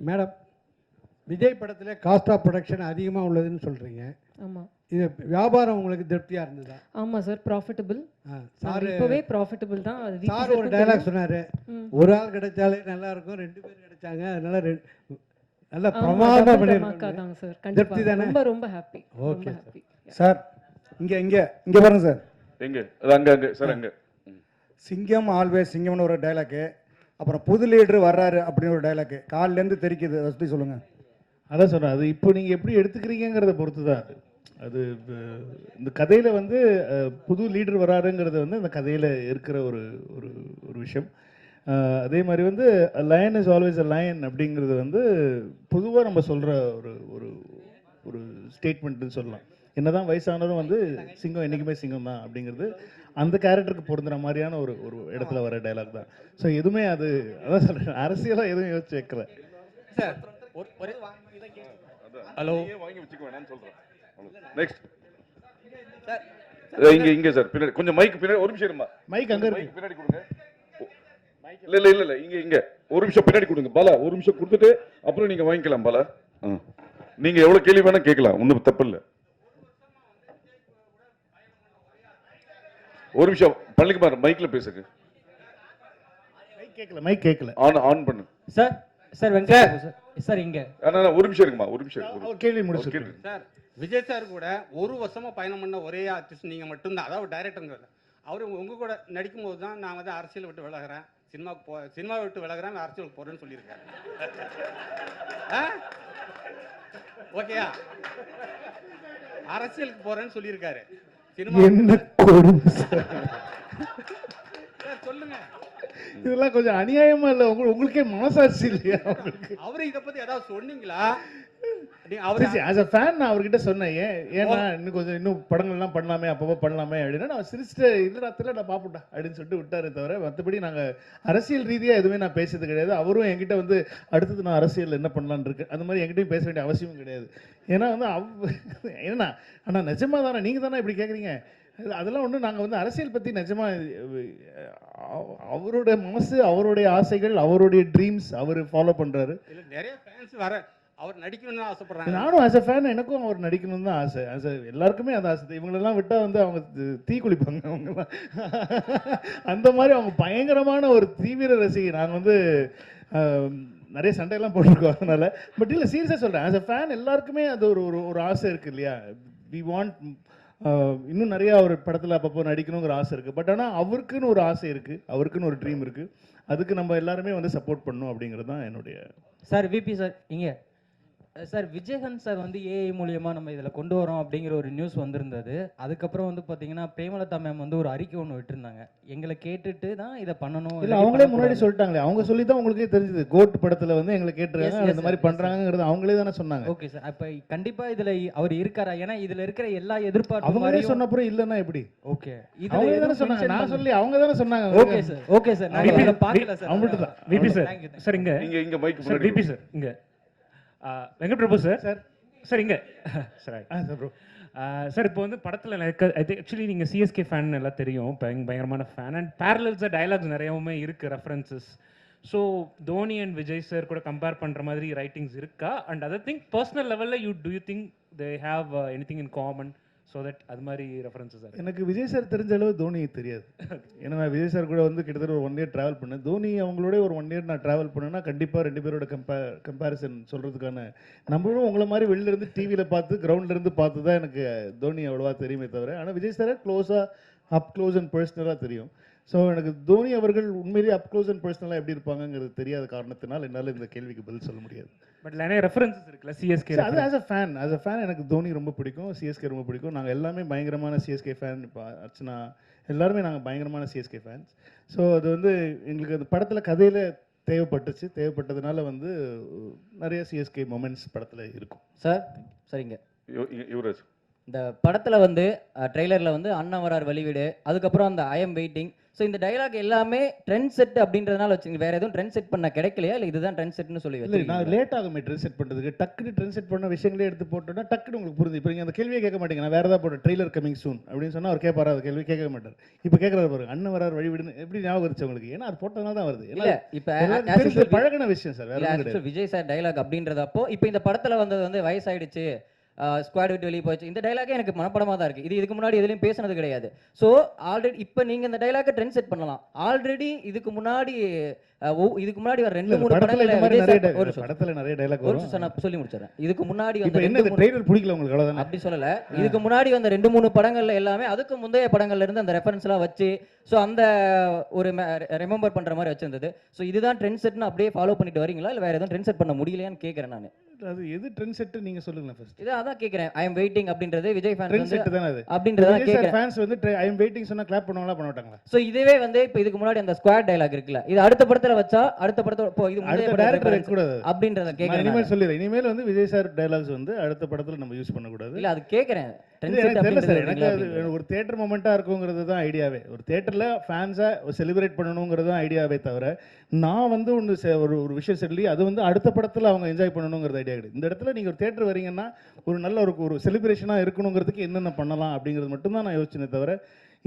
மேடம் விஜய் படத்துல காஸ்ட் ஆஃப் ப்ரொடக்ஷன் அதிகமாக உள்ளதுன்னு சொல்றீங்க. ஆமா. இது வியாபாரம் உங்களுக்கு திருப்தியா இருந்ததா? ஆமா சார், ப்ராஃபிட்டபிள். சார் இப்பவே ப்ராஃபிட்டபிள் தான். சார் ஒரு டயலாக் சொன்னாரு, ஒரு ஆள் கிடைச்சாலே நல்லா இருக்கும், 2 பேர் கிடைச்சாங்க, அதனால நல்ல பிரமாதமா பண்ணிருக்காங்க சார். திருப்தி தானே? ரொம்ப ரொம்ப ஹாப்பி. Okay sir. இங்க பாருங்க சார். எங்க அங்க சார், அங்க சிங்கம் ஆல்வேஸ் சிங்கம்னு ஒரு டைலாக்கு, அப்புறம் புது லீடர் வர்றாரு அப்படின்னு ஒரு டைலாக்கு காலிலேருந்து தெரிக்குது. அதை பற்றி சொல்லுங்க. அதான் சொன்னேன், அது இப்போ நீங்கள் எப்படி எடுத்துக்கிறீங்கிறத பொறுத்து தான் அது. இந்த கதையில் வந்து புது லீடர் வராருங்கிறது வந்து அந்த கதையில் இருக்கிற ஒரு ஒரு விஷயம். அதே மாதிரி வந்து line is always a lion அப்படிங்கிறது வந்து பொதுவாக நம்ம சொல்கிற ஒரு ஒரு ஒரு ஸ்டேட்மெண்ட்டுன்னு சொல்லலாம். என்னதான் வயசானதும் வந்து சிங்கம் என்றைக்குமே சிங்கம் தான் அப்படிங்கிறது அந்த கேரக்டருக்கு பொருந்துற மாதிரியான ஒரு ஒரு இடத்துல வர டைலாக் தான். ஸோ எதுவுமே அதான் சொல்கிறேன், அரசியலாக எதுவும் யோசிச்சு வைக்கல சார். ஹலோ, வாங்கி வச்சுக்க வேணாம்னு சொல்றேன். நெக்ஸ்ட் இங்க சார், பின்னாடி கொஞ்சம் மைக் பின்னாடி ஒரு நிமிஷம் இருமா. மைக் அங்க இருக்கு, பின்னாடி கொடுங்க. இல்ல இங்க ஒரு நிமிஷம் பின்னாடி கொடுங்க பாலா. ஒரு நிமிஷம் கொடுத்துட்டு அப்புறம் நீங்க வாங்கிக்கலாம் பாலா. நீங்க எவ்வளவு கேள்வி வேணா கேட்கலாம், ஒன்றும் தப்பு இல்லை. ஒரு நிமிஷம் பள்ளிக்குமார் மைக்ல பேசுங்க. மைக் கேட்கல. ஆன் பண்ணு சார். வெங்கட் சார் இங்க ஒரு நிமிஷம் இருக்குமா, ஒரு நிமிஷம் கேள்வி முடிச்சு. சார், விஜய் சார் கூட 1 வருஷமா பயணம் பண்ண ஒரே ஆர்டிஸ்ட் நீங்க மட்டும்தான். அதாவது டைரக்டருங்க. அவரு உங்க கூட நடிக்கும் போது தான் நான் வந்து அரசியல் விட்டு விலகிறேன், சினிமா விட்டு விலகிறேன், அரசியலுக்கு போறேன்னு சொல்லியிருக்காரு. ஓகேயா? அரசியலுக்கு போறேன்னு சொல்லியிருக்காரு. என்ன கொடுமை சார், சொல்லுங்க. இதெல்லாம் கொஞ்சம் அநியாயமா இல்ல? உங்களுக்கே மனசாட்சி இல்லையா? அவரு இத பத்தி ஏதாவது சொன்னீங்களா? as a fan நான் அவர்கிட்ட சொன்னேன், ஏன்னா இன்னும் படங்கள்லாம் பண்ணலாமே, அப்பப்போ பண்ணலாமே அப்படின்னா நான் சிரிச்சுட்டு இல்லடா தெரியல பாப்புட்டா அப்படின்னு சொல்லிட்டு விட்டாரே தவிர மற்றபடி நாங்கள் அரசியல் ரீதியாக எதுவுமே நான் பேசுறது கிடையாது. அவரும் என்கிட்ட வந்து அடுத்தது நான் அரசியல் என்ன பண்ணலான்னு இருக்கு அந்த மாதிரி என்கிட்டயும் பேச வேண்டிய அவசியமும் கிடையாது. ஏன்னா வந்து ஏன்னா ஆனால் நிஜமா தானே நீங்கள் தானே இப்படி கேட்குறீங்க? அதெல்லாம் ஒன்றும் நாங்கள் வந்து அரசியல் பற்றி நிஜமாக அவருடைய மனசு, அவருடைய ஆசைகள், அவருடைய ட்ரீம்ஸ் அவர் ஃபாலோ பண்ணுறாரு. நிறைய ஃபேன்ஸ் வர அவர் நடிக்கணும்னு தான் ஆசைப்படுறாங்க. நானும் ஆஸ் அ ஃபேன் எனக்கும் அவர் நடிக்கணும்னு தான் ஆசை. எல்லாருக்குமே அந்த ஆசை. இவங்களெல்லாம் விட்டால் வந்து அவங்க தீ குளிப்பாங்க அவங்கெல்லாம். அந்த மாதிரி அவங்க பயங்கரமான ஒரு தீவிர ரசிகை. நாங்கள் வந்து நிறைய சண்டையெல்லாம் போட்டிருக்கோம் அதனால. பட் இல்லை, சீரியஸாக சொல்கிறேன், ஆஸ் அ ஃபேன் எல்லாருக்குமே அது ஒரு ஒரு ஆசை இருக்குது இல்லையா? வி வாண்ட் இன்னும் நிறையா ஒரு படத்தில் அப்பப்போ நடிக்கணுங்கிற ஆசை இருக்குது. பட் ஆனால் அவருக்குன்னு ஒரு ஆசை இருக்குது, அவருக்குன்னு ஒரு ட்ரீம் இருக்குது. அதுக்கு நம்ம எல்லாருமே வந்து சப்போர்ட் பண்ணணும் அப்படிங்கிறது தான் என்னுடைய. சார் விபி சார் இங்கே சார் விஜயகாந்த் சார் வந்து ஏஐ மூலியமாக நம்ம இதில் கொண்டு வரோம் அப்படிங்கிற ஒரு நியூஸ் வந்திருந்தது. அதுக்கப்புறம் வந்து பார்த்தீங்கன்னா பிரேமலதா மேம் வந்து ஒரு அறிக்கை ஒன்று விட்டுருந்தாங்க, எங்களை கேட்டுட்டு தான் இதை பண்ணணும். இல்லை, அவங்களே முன்னாடி சொல்லிட்டாங்களே, அவங்க சொல்லி தான் உங்களுக்கே தெரிஞ்சது. கோட் படத்தில் வந்து எங்களை கேட்டுருக்காங்க, இந்த மாதிரி பண்ணுறாங்கிறது அவங்களே தானே சொன்னாங்க. ஓகே சார், அப்போ கண்டிப்பாக இதில் அவர் இருக்காரா? ஏன்னா இதில் இருக்கிற எல்லா எதிர்பார்ப்பும் அவங்களே சொன்னப்புறம் இல்லைன்னா எப்படி? ஓகே, அவங்களே தானே சொன்னாங்க, நான் சொல்லி அவங்க தானே சொன்னாங்க. ஓகே சார், ஓகே சார், நான் இதை பார்க்கல சார். அவங்கள்ட்ட தான். விபி சார், சார் இங்கே இங்க மைக் சார், விபி சார் இங்கே Venkat Prabhu sir. Sir sir இங்கே சார் சார் ப்ரோ. சார் இப்போ வந்து படத்தில் ஆக்சுவலி நீங்கள் சிஎஸ்கே ஃபேன் எல்லாம் தெரியும், பயங்கரமான ஃபேன். அண்ட் பேரலல்ஸாக டயலாக்ஸ் நிறையவுமே இருக்குது, references. So Dhoni and Vijay sir கூட கம்பேர் பண்ணுற மாதிரி ரைட்டிங்ஸ் இருக்கா? அண்ட் அதர் திங் பர்சனல் லெவலில் to you think they have anything in common? So that அது மாதிரி ரெஃபரன்ஸஸ் சார். எனக்கு விஜய் சார் தெரிஞ்ச அளவு தோனி தெரியாது. ஏன்னா நான் விஜய் சார் கூட வந்து கிட்டத்தட்ட ஒரு 1 இயர் ட்ராவல் பண்ணேன். தோனி அவங்களோட ஒரு 1 இயர் நான் ட்ராவல் பண்ணேன்னா கண்டிப்பாக 2 பேரோட கம்பேரிசன் சொல்கிறதுக்கான, நம்மளும் உங்களை மாதிரி வெளில இருந்து டிவியில் பார்த்து கிரவுண்டில் இருந்து பார்த்து தான் எனக்கு தோனி அவ்வளோவா தெரியுமே தவிர, ஆனால் விஜய் சாரை க்ளோஸாக அப் க்ளோஸ் அண்ட் பர்சனலாக தெரியும். ஸோ எனக்கு தோனி அவர்கள் உண்மையிலேயே அப் க்ளோஸ் அண்ட் பர்சனலாக எப்படி இருப்பாங்கங்கிறது தெரியாத காரணத்தினால் என்னால் இந்த கேள்விக்கு பதில் சொல்ல முடியாது. பட் நிறைய ரெஃபரன்சஸ் இருக்குல்ல சிஎஸ்கே. அது ஆஸ் அ ஃபேன் எனக்கு தோனி ரொம்ப பிடிக்கும், சிஎஸ்கே ரொம்ப பிடிக்கும். நாங்கள் எல்லாமே பயங்கரமான சிஎஸ்கே ஃபேன். இப்போ அர்ச்சனா எல்லாருமே நாங்கள் பயங்கரமான சிஎஸ்கே ஃபேன்ஸ். ஸோ அது வந்து எங்களுக்கு அந்த படத்தில் கதையில் தேவைப்பட்டதுனால வந்து நிறைய சிஎஸ்கே மொமெண்ட்ஸ் படத்தில் இருக்கும். சார் சரிங்க, யுவராஜ் இந்த படத்தில் வந்து ட்ரெய்லரில் வந்து அண்ணன் வரார் வழிவிடு, அதுக்கப்புறம் அந்த ஐ எம் வெயிட்டிங். ஸோ இந்த டைலாக் எல்லாமே ட்ரெண்ட் செட் அப்படின்றதுனால வச்சுங்க, வேற எதுவும் ட்ரெண்ட் செட் பண்ண கிடைக்கலையா? இல்லை இதுதான் ட்ரெண்ட் செட்னு சொல்லி இல்லை, நான் லேட் ஆகுமே ட்ரெண்ட் செட் பண்ணுறதுக்கு. டக்குனு ட்ரெண்ட் செட் பண்ண விஷயங்களே எடுத்து போட்டோன்னா டக்குனு உங்களுக்கு புரிஞ்சு. இப்போ நீங்கள் அந்த கேள்வியே கேட்க மாட்டீங்க. நான் வேறு ஏதாவது போட்டேன் ட்ரெய்லர் கமிங் சூன் அப்படின்னு சொன்னால் அவர் கேட்பாரா? அது கேள்வி கேட்க மாட்டார். இப்போ கேட்குறாரு பாருங்க, அண்ணன் வரார் வழிவிடுன்னு எப்படி ஞாபகம் இருந்துச்சு உங்களுக்கு? ஏன்னா அது போட்டதுனால தான் வருது. இல்லை இப்போ பழகின விஷயம் சார், வேறு விஜய் சார் டைலாக் அப்படின்றதப்போ இப்போ இந்த படத்தில் வந்தது வந்து வயசாயிடுச்சு, ஸ்குவாட் விட்டு வெளியே போச்சு, இந்த டைலாகே எனக்கு மனப்படமாக தான் இருக்குது. இதுக்கு முன்னாடி எதுலையும் பேசினது கிடையாது. ஸோ ஆல்ரெடி இப்போ நீங்கள் இந்த டைலாக்கை ட்ரெண்ட் செட் பண்ணலாம். ஆல்ரெடி இதுக்கு முன்னாடி வர 2-3 படத்துல நிறைய டைலாக் வரும். நான் சொல்லி முடிச்சிடறேன். இதுக்கு முன்னாடி வந்து என்ன ட்ரெய்லர் பிடிக்கல உங்களுக்கு? அவ்வளவுதான். அப்படி சொல்லல, இதுக்கு முன்னாடி வந்த 2-3 படங்கள்ல எல்லாமே அதுக்கு முந்தைய படங்கள்ல இருந்து அந்த ரெஃபரன்ஸ்லாம் வச்சு ஸோ அந்த ஒரு ரிமெம்பர் பண்ற மாதிரி வச்சிருந்தது. ஸோ இதுதான் ட்ரெண்ட் செட்னு அப்படியே ஃபாலோ பண்ணிட்டு வரீங்களா, இல்லை வேற எதுவும் ட்ரெண்ட் செட் பண்ண முடியலையான்னு கேட்கறேன் நான். அது எது ட்ரெண்ட் செட் நீங்க சொல்லுங்க ஃபர்ஸ்ட். இது அதான் கேக்குறேன். ஐ அம் வெயிட்டிங் அப்படின்றது விஜய் ஃபேன்ஸ் ட்ரெண்ட் செட் தானே அது? அப்படின்றத கேக்குறேன். ஃபேன்ஸ் வந்து ஐ அம் வெயிட்டிங் சொன்னா கிளாப் பண்ணுவாங்களா பண்ண மாட்டாங்களா? சோ இதுவே வந்து இப்போ இதுக்கு முன்னாடி அந்த ஸ்குவாட் டயலாக் இருக்குல, இது அடுத்த படத்துல வச்சா அடுத்த படத்தோட இப்போ இது முந்தைய டைரக்டர் வைக்க கூடாது அப்படின்றத கேக்குறேன். இனிமேல் சொல்லிடுறேன், இனிமேல் வந்து விஜய் சார் டயலாக்ஸ் வந்து அடுத்த படத்துல நம்ம யூஸ் பண்ண கூடாது. இல்ல அது கேக்குறேன். எனக்கு ஒரு தியேட்டர் மொமெண்டா இருக்குங்கிறது தான் ஐடியாவே. ஒரு தியேட்டர்ல ஃபேன்ஸை செலிப்ரேட் பண்ணணுங்கிறது தான் ஐடியாவே தவிர, நான் வந்து ஒரு விஷயம் சொல்லி அது வந்து அடுத்த படத்தில் அவங்க என்ஜாய் பண்ணணுங்கிறது ஐடியா கிடையாது. இந்த இடத்துல நீங்கள் ஒரு தியேட்டர் வரீங்கன்னா ஒரு நல்ல ஒரு செலிப்ரேஷனாக இருக்கணுங்கிறதுக்கு என்னென்ன பண்ணலாம் அப்படிங்கிறது மட்டும்தான் நான் யோசிச்சேனே தவிர,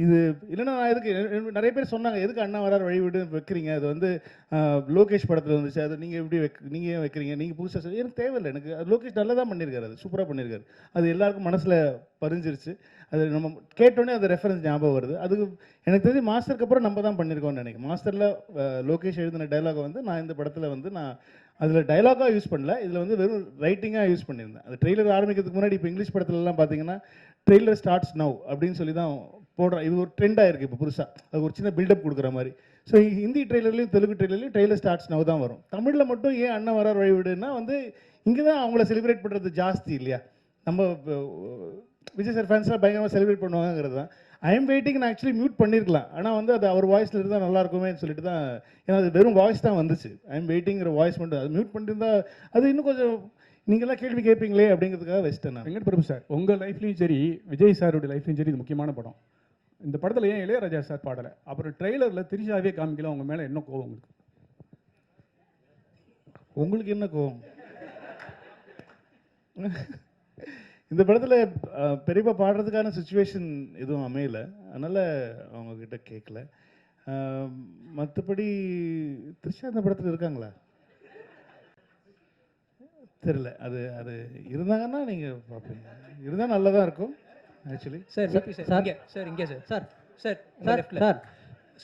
இது இல்லைன்னா நான் எதுக்கு நிறைய பேர் சொன்னாங்க எதுக்கு அண்ணா வரார் வழிவிடு வைக்கிறீங்க, அது வந்து லோகேஷ் படத்தில் வந்துச்சு, அது நீங்கள் எப்படி நீங்கள் ஏன் வைக்கிறீங்க, நீங்கள் புதுசாக எனக்கு தேவையில்லை. எனக்கு அது லோகேஷ் நல்லா தான் பண்ணியிருக்காரு, அது சூப்பராக பண்ணியிருக்காரு. அது எல்லாருக்கும் மனசில் பதிஞ்சிருச்சு. அது நம்ம கேட்டோன்னே அந்த ரெஃபரன்ஸ் ஞாபகம் வருது. அதுக்கு எனக்கு தெரிஞ்சு மாஸ்டருக்கு அப்புறம் நம்ம தான் பண்ணியிருக்கோம்னு நினைக்கிறேன். மாஸ்டரில் லோகேஷ் எழுதின டைலாகை வந்து நான் இந்த படத்தில் வந்து நான் அதில் டைலாகாக யூஸ் பண்ணல, இதில் வந்து வெறும் ரைட்டிங்காக யூஸ் பண்ணியிருந்தேன். அது ட்ரெய்லர் ஆரம்பிக்கிறதுக்கு முன்னாடி இப்போ இங்கிலீஷ் படத்துலலாம் பார்த்தீங்கன்னா ட்ரெய்லர் ஸ்டார்ட்ஸ் நவ் அப்படின்னு சொல்லி தான் போடுறேன். இது ஒரு ட்ரெண்டாக இருக்குது இப்போ புதுசாக, அது ஒரு சின்ன பில்டப் கொடுக்குற மாதிரி. ஸோ ஹிந்தி ட்ரெய்லர்லையும் தெலுங்கு ட்ரெய்லர்லையும் ட்ரெய்லர் ஸ்டார்ட்ஸ் நவ் தான் வரும். தமிழில் மட்டும் ஏன் அண்ணன் வரார் வழிவிடுன்னா வந்து இங்கே தான் அவங்கள செலிப்ரேட் பண்ணுறது ஜாஸ்தி இல்லையா? நம்ம விஜய் சார் ஃபேன்ஸ்லாம் பயங்கரமாக செலிப்ரேட் பண்ணுவாங்கிறது தான். ஐ எம் வெயிட்டிங் நான் ஆக்சுவலி மியூட் பண்ணியிருக்கலாம், ஆனால் வந்து அது அவர் வாய்ஸில் இருந்தால் நல்லா இருக்குமேன்னு சொல்லிட்டு தான், ஏன்னா அது வெறும் வாய்ஸ் தான் வந்துச்சு. ஐ எம் வெயிட்டிங்கிற வாய்ஸ் மட்டும், அது மியூட் பண்ணியிருந்தா அது இன்னும் கொஞ்சம் நீங்களாம் கேள்வி கேட்பீங்களே அப்படிங்கிறதுக்காக வச்சிட்டேன் நான். வெங்கட் பிரபு சார், உங்கள் லைஃப்லையும் சரி விஜய் சாரோட லைஃப்லையும் சரி இது முக்கியமான படம். இந்த படத்தில் ஏன் இளையராஜா சார் பாடலை, அப்புறம் ட்ரெய்லரில் திரிஷாவே காமிக்கல, உங்கள் மேலே என்ன கோவம் உங்களுக்கு? உங்களுக்கு என்ன கோவம்? இந்த படத்தில் பெரியப்பா பாடுறதுக்கான சுச்சுவேஷன் எதுவும் அமையல, அதனால் அவங்கக்கிட்ட கேட்கல. மற்றபடி த்ரிஷா இந்த படத்தில் இருக்காங்களா? தெரியல. அது அது இருந்தாங்கன்னா நீங்கள் பார்ப்பீங்க. இருந்தால் நல்லதாக இருக்கும் ஆக்சுவலி. சார் விபி சார் இங்கே சார் இங்கே sir sir sir sir sir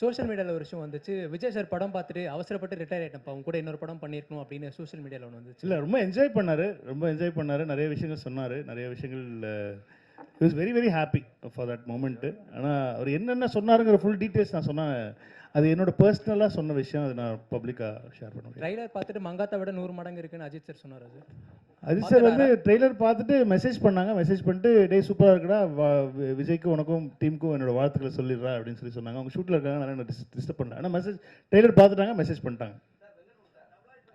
social மீடியாவில் ஒரு விஷயம் வந்துச்சு, விஜய் சார் படம் பார்த்துட்டு அவசரப்பட்டு ரிட்டையர் ஆகிட்டப்பா, அவங்க கூட இன்னொரு படம் பண்ணியிருக்கணும் அப்படின்னு சோஷியல் மீடியாவில் ஒன்று வந்துச்சு. இல்லை, ரொம்ப என்ஜாய் பண்ணார், நிறைய விஷயங்கள் சொன்னார், நிறைய விஷயங்கள் was very very happy for that moment. ஆனால் அவர் என்னென்ன சொன்னாருங்கிற ஃபுல் டீட்டெயில்ஸ் நான் சொன்னேன், அது என்னோட பர்சனலாக சொன்ன விஷயம், அது நான் பப்ளிக்காக ஷேர் பண்ண முடியும். ட்ரைலர் பார்த்துட்டு மங்காத்தா விட 100 மடங்கு இருக்குன்னு அஜித் சார் சொன்னார். அது அஜித் சார் வந்து ட்ரெய்லர் பார்த்துட்டு மெசேஜ் பண்ணிட்டு டே சூப்பராக இருக்குடா, விஜய்க்கு உனக்கும் டீமுக்கும் என்னோட வாழ்த்துக்களை சொல்லிடுறா அப்படின்னு சொன்னாங்க. அவங்க ஷூட்டில் இருக்காங்க, நிறைய டிஸ்டர்ப் பண்ணாங்க. ஆனால் ட்ரெய்லர் பார்த்துட்டாங்க, மெசேஜ் பண்ணிட்டாங்க.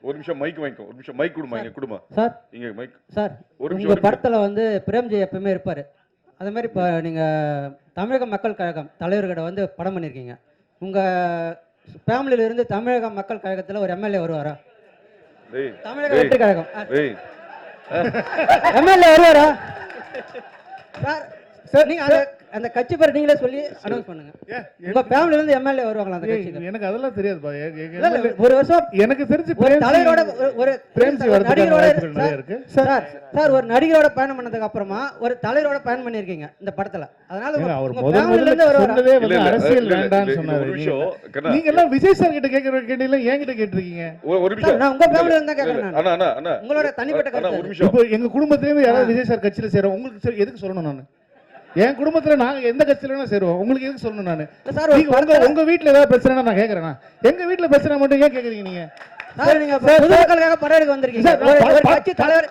ஒரு நிமிஷம் மைக் வாங்கிக்கோ, ஒரு நிமிஷம் மைக் கொடுமா, இங்க கொடுமா சார். இங்க மைக் சார், ஒரு நிமிஷம். உங்கள் படத்தில் வந்து பிரேம்ஜி எப்பவுமே இருப்பார். அதே மாதிரி இப்போ நீங்கள் தமிழக மக்கள் கழகம் தலைவர்கிட்ட வந்து படம் பண்ணியிருக்கீங்க. உங்கள் ஃபேமிலியிலிருந்து தமிழக மக்கள் கழகத்தில் ஒரு எம்எல்ஏ வருவாரா? தமிழக வெற்றி கழகம் எம்எல்ஏ வருவாரா சார்? சார் நீங்கள் அந்த கட்சி பேர் நீங்களே சொல்லி அனௌன்ஸ் பண்ணுங்க. உங்க ஃபேமிலில இருந்து எம்எல்ஏ வருவாங்களா அந்த கட்சிக்கு? எனக்கு அதெல்லாம் தெரியாதுப்பா. ஒரு வருஷம் எனக்கு தெரிஞ்சு தலைவரோட ஒரு பிரேம்ஜி நடிகரோட இருக்கு சார் ஒரு நடிகரோட பயணம் பண்ணதுக்கு அப்புறமா ஒரு தலைவரோட பயணம் பண்ணிருக்கீங்க இந்த படத்துல. அதனால அவர் முதல்ல சொன்னதே வந்து அரசியல் வேண்டாம்னு சொன்னாரு. நீங்க எல்லாம் விஜய் சார் கிட்ட கேக்குற கேட்டீங்களா, என்கிட்ட கேட்டிருக்கீங்க. ஒரு நிமிஷம், நான் உங்க ஃபேமிலில இருந்தா கேக்குறேன். அண்ணா உங்களோட தனிப்பட்ட கருத்து. ஒரு நிமிஷம். இப்போ எங்க குடும்பத்திலே இருந்து யாராவது விஜய் சார் கட்சியில சேரும், உங்களுக்கு சரி எதுக்கு சொல்லணும்? நான் என் குடும்பத்துல நாங்க எந்த கட்சியில வேணா சேருவோம், உங்களுக்கு எதுக்கு சொல்லணும்? நான் உங்க வீட்டுல ஏதாவது பிரச்சனை நான் கேக்குறேன்னா, எங்க வீட்டுல பிரச்சனை மட்டும் ஏன் கேக்குறீங்க நீங்க? சார் நீங்க பொதுமக்களுக்காக படம் எடுக்க வந்திருக்கீங்க. ஒரு கட்சி தலைவர்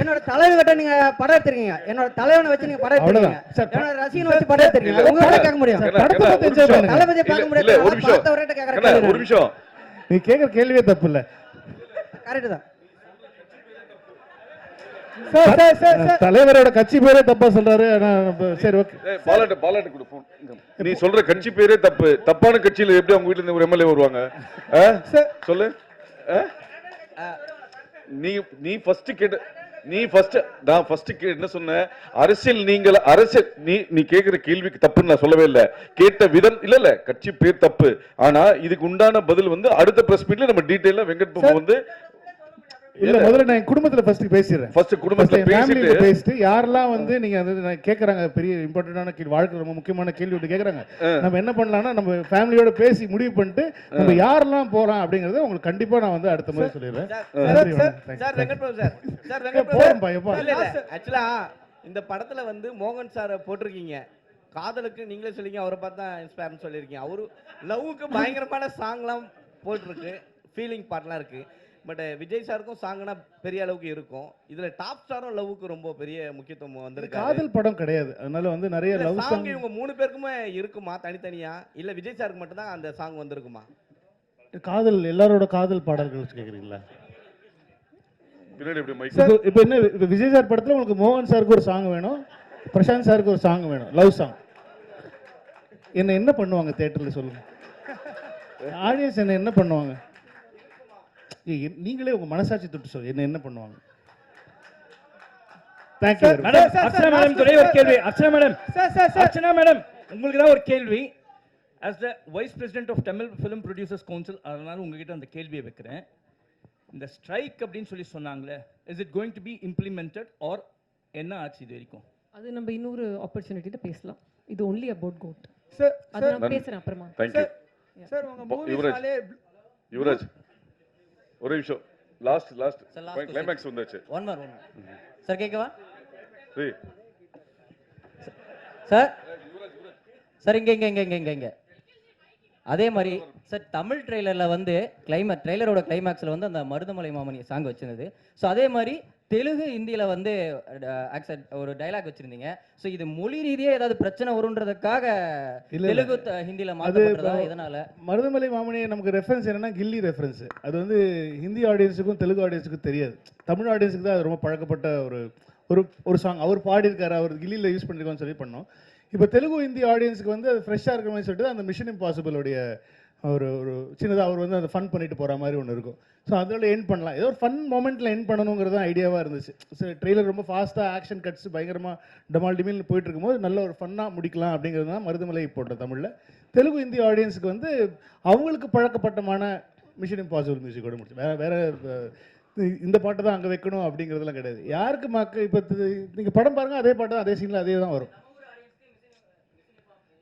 என்னோட தலைவர்கிட்ட நீங்க படம் எடுத்துருக்கீங்க, என்னோட தலைவனை வச்சு நீங்க படம் எடுத்துருக்கீங்க, என்னோட ரசிகனை வச்சு படம் எடுத்துருக்கீங்க. உங்ககிட்ட கேட்க முடியும், தளபதியை பார்க்க முடியாது. பார்த்தவர்கிட்ட கேட்கறேன். ஒரு நிமிஷம், நீ கேக்குற கேள்வியே தப்பு இல்ல. கரெக்ட் தான். தலைவரோட கட்சி பேரே தப்பா சொல்றாரு. சரி ஓகே, பாலாட்ட கொடு போன். நீ சொல்ற கட்சி பேரே தப்பு. தப்பான கட்சியில எப்படி அவங்க வீட்டுல இருந்து ஒரு எம்எல்ஏ வருவாங்க? சொல்லு. நீ ஃபர்ஸ்ட் கேட்ட, நான் ஃபர்ஸ்ட் என்ன சொன்னேன்? அரசியல் நீ கேக்குற கேள்விக்கு தப்புன்னு நான் சொல்லவே இல்லை. கேட்ட விதம் இல்ல கட்சி பேர் தப்பு. ஆனா இதுக்கு உண்டான பதில் வந்து அடுத்த பிரஸ் மீட்ல நம்ம டீடைலா வெங்கட் பாபு வந்து இல்ல முதல்ல நான் குடும்பத்துல ஃபர்ஸ்ட் பேசிறேன். ஃபர்ஸ்ட் குடும்பத்துல பேசிட்டு யாரெல்லாம் வந்து நீங்க அது கேக்குறாங்க, பெரிய இம்பார்ட்டன்டான கேள்வி, வாழ்க்கை ரொம்ப முக்கியமான கேள்வி ஒன்று கேக்குறாங்க. நம்ம என்ன பண்ணலாம்னா நம்ம ஃபேமிலியோட பேசி முடிவு பண்ணிட்டு நம்ம யாரெல்லாம் போறோம் அப்படிங்கறத உங்களுக்கு கண்டிப்பா நான் வந்து அடுத்த முறை சொல்லிடுறேன். Sir Venkat Prabhu sir, sir Venkat Prabhu ஆக்சுவலா இந்த படத்துல வந்து மோகன் சார் போட்டிருக்கீங்க. காதலுக்கு நீங்களே சொல்லிங்க, அவரை பார்த்தா இன்ஸ்பயர்னு சொல்லியிருக்கீங்க. அவரு லவ்வுக்கு பயங்கரமான சாங்லாம் போட்டிருக்கு, ஃபீலிங் பாட்லாம் இருக்கு. பட் விஜய் சாருக்கும் சாங்னா பெரிய அளவுக்கு இருக்கும். இதுல டாப் ஸ்டாரும் லவ்வுக்கு ரொம்ப பெரிய முக்கியத்துவம் வந்திருக்கு. காதல் படம் கிடையாது, அதனால வந்து நிறைய லவ் சாங் இவங்க 3 பேருக்குமே இருக்குமா தனித்தனியா, இல்ல விஜய் சாருக்கு மட்டும் தான் அந்த சாங் வந்திருக்குமா? காதல் எல்லாரோட காதல் பாடல்கள் கேக்குறீங்களா? இப்போ என்ன விஜய் சார் படத்துல உங்களுக்கு மோகன் சாருக்கு ஒரு சாங் வேணும், பிரசாந்த் சாருக்கு ஒரு சாங் வேணும், லவ் சாங். என்ன பண்ணுவாங்க தியேட்டர்ல சொல்லுங்க? ஆடியன்ஸ் என்ன பண்ணுவாங்க? நீங்களே உங்க மனசாட்சி தொட்டு சொல்லுங்க, என்ன பண்ணுவாங்க? Thank you madam. அர்ச்சனா மேடம் துறை ஒரு கேள்வி. அர்ச்சனா மேடம் உங்களுக்கு தான் ஒரு கேள்வி. as the vice president of Tamil film producers council, அதனால உங்ககிட்ட அந்த கேள்வியை வைக்கிறேன். இந்த ஸ்ட்ரைக் அப்படின்னு சொல்லி சொன்னாங்களே, is it going to be implemented or என்ன ஆச்சு இது வரைக்கும்? அது நம்ம இன்னொரு ஆப்பர்ச்சுனிட்டில பேசலாம். இது only about goat. சார் அது நான் பேசுறேன் அப்புறமா. Thank you. சார் உங்க மூவிஸ்னாலே யுவராஜ் ஒரு நிமிஷம். லாஸ்ட் கிளைமாக்ஸ் வந்துச்சு. ஒன் மோர் சார் கேக்கவா? சார் சார் இங்க அதே மாதிரி சார் தமிழ் ட்ரெய்லரில் வந்து ட்ரெய்லரோட கிளைமேக்ஸில் வந்து அந்த மருதமலை மாமணி சாங் வச்சிருந்தது. ஸோ அதே மாதிரி தெலுங்கு ஹிந்தியில் வந்து ஒரு டைலாக் வச்சிருந்தீங்க. ஸோ இது மொழி ரீதியாக ஏதாவது பிரச்சனை வரும்ன்றதுக்காக தெலுங்கு ஹிந்தியில் மாற்றப்படுறதா? இதனால மருதமலை மாமணியை நமக்கு ரெஃபரன்ஸ் என்னன்னா கில்லி ரெஃபரன்ஸ். அது வந்து ஹிந்தி ஆடியன்ஸுக்கும் தெலுங்கு ஆடியன்ஸுக்கும் தெரியாது. தமிழ் ஆடியன்ஸுக்கு தான் அது ரொம்ப பழக்கப்பட்ட ஒரு சாங். அவர் பாடியிருக்காரு, அவர் கில்லியில் யூஸ் பண்ணியிருக்கோன்னு சொல்லி பண்ணோம். இப்போ தெலுங்கு ஹிந்தி ஆடியன்ஸுக்கு வந்து அது ஃப்ரெஷ்ஷாக இருக்கிற மாதிரி சொல்லிட்டு அந்த மிஷன் இம்பாசிபிளோடைய ஒரு சின்னதாக அவர் வந்து அதை ஃபன் பண்ணிட்டு போகிற மாதிரி ஒன்று இருக்கும். ஸோ அதில் எண்ட் பண்ணலாம், ஏதோ ஒரு ஃபன் மொமெண்ட்டில் எண்ட் பண்ணணுங்கிறது தான் ஐடியாவாக இருந்துச்சு. ஸோ ட்ரெய்லர் ரொம்ப ஃபாஸ்ட்டாக ஆக்ஷன் கட்ஸ் பயங்கரமாக டமால் டிமில்னு போயிட்டு இருக்கும்போது நல்ல ஒரு ஃபன்னாக முடிக்கலாம் அப்படிங்கிறது தான் மருதமலை போட்ட தமிழில். தெலுங்கு ஹிந்தி ஆடியன்ஸுக்கு வந்து அவங்களுக்கு பழக்கப்பட்டமான மிஷன் இம்பாசிபிள் மியூசிக்கோட முடிச்சு. வேறு இந்த பாட்டு தான் அங்கே வைக்கணும் அப்படிங்கிறதுலாம் கிடையாது. யாருக்கு மக்கள் இப்போ நீங்கள் படம் பாருங்கள், அதே பாட்டு தான் அதே சீனில் அதே தான் வரும்.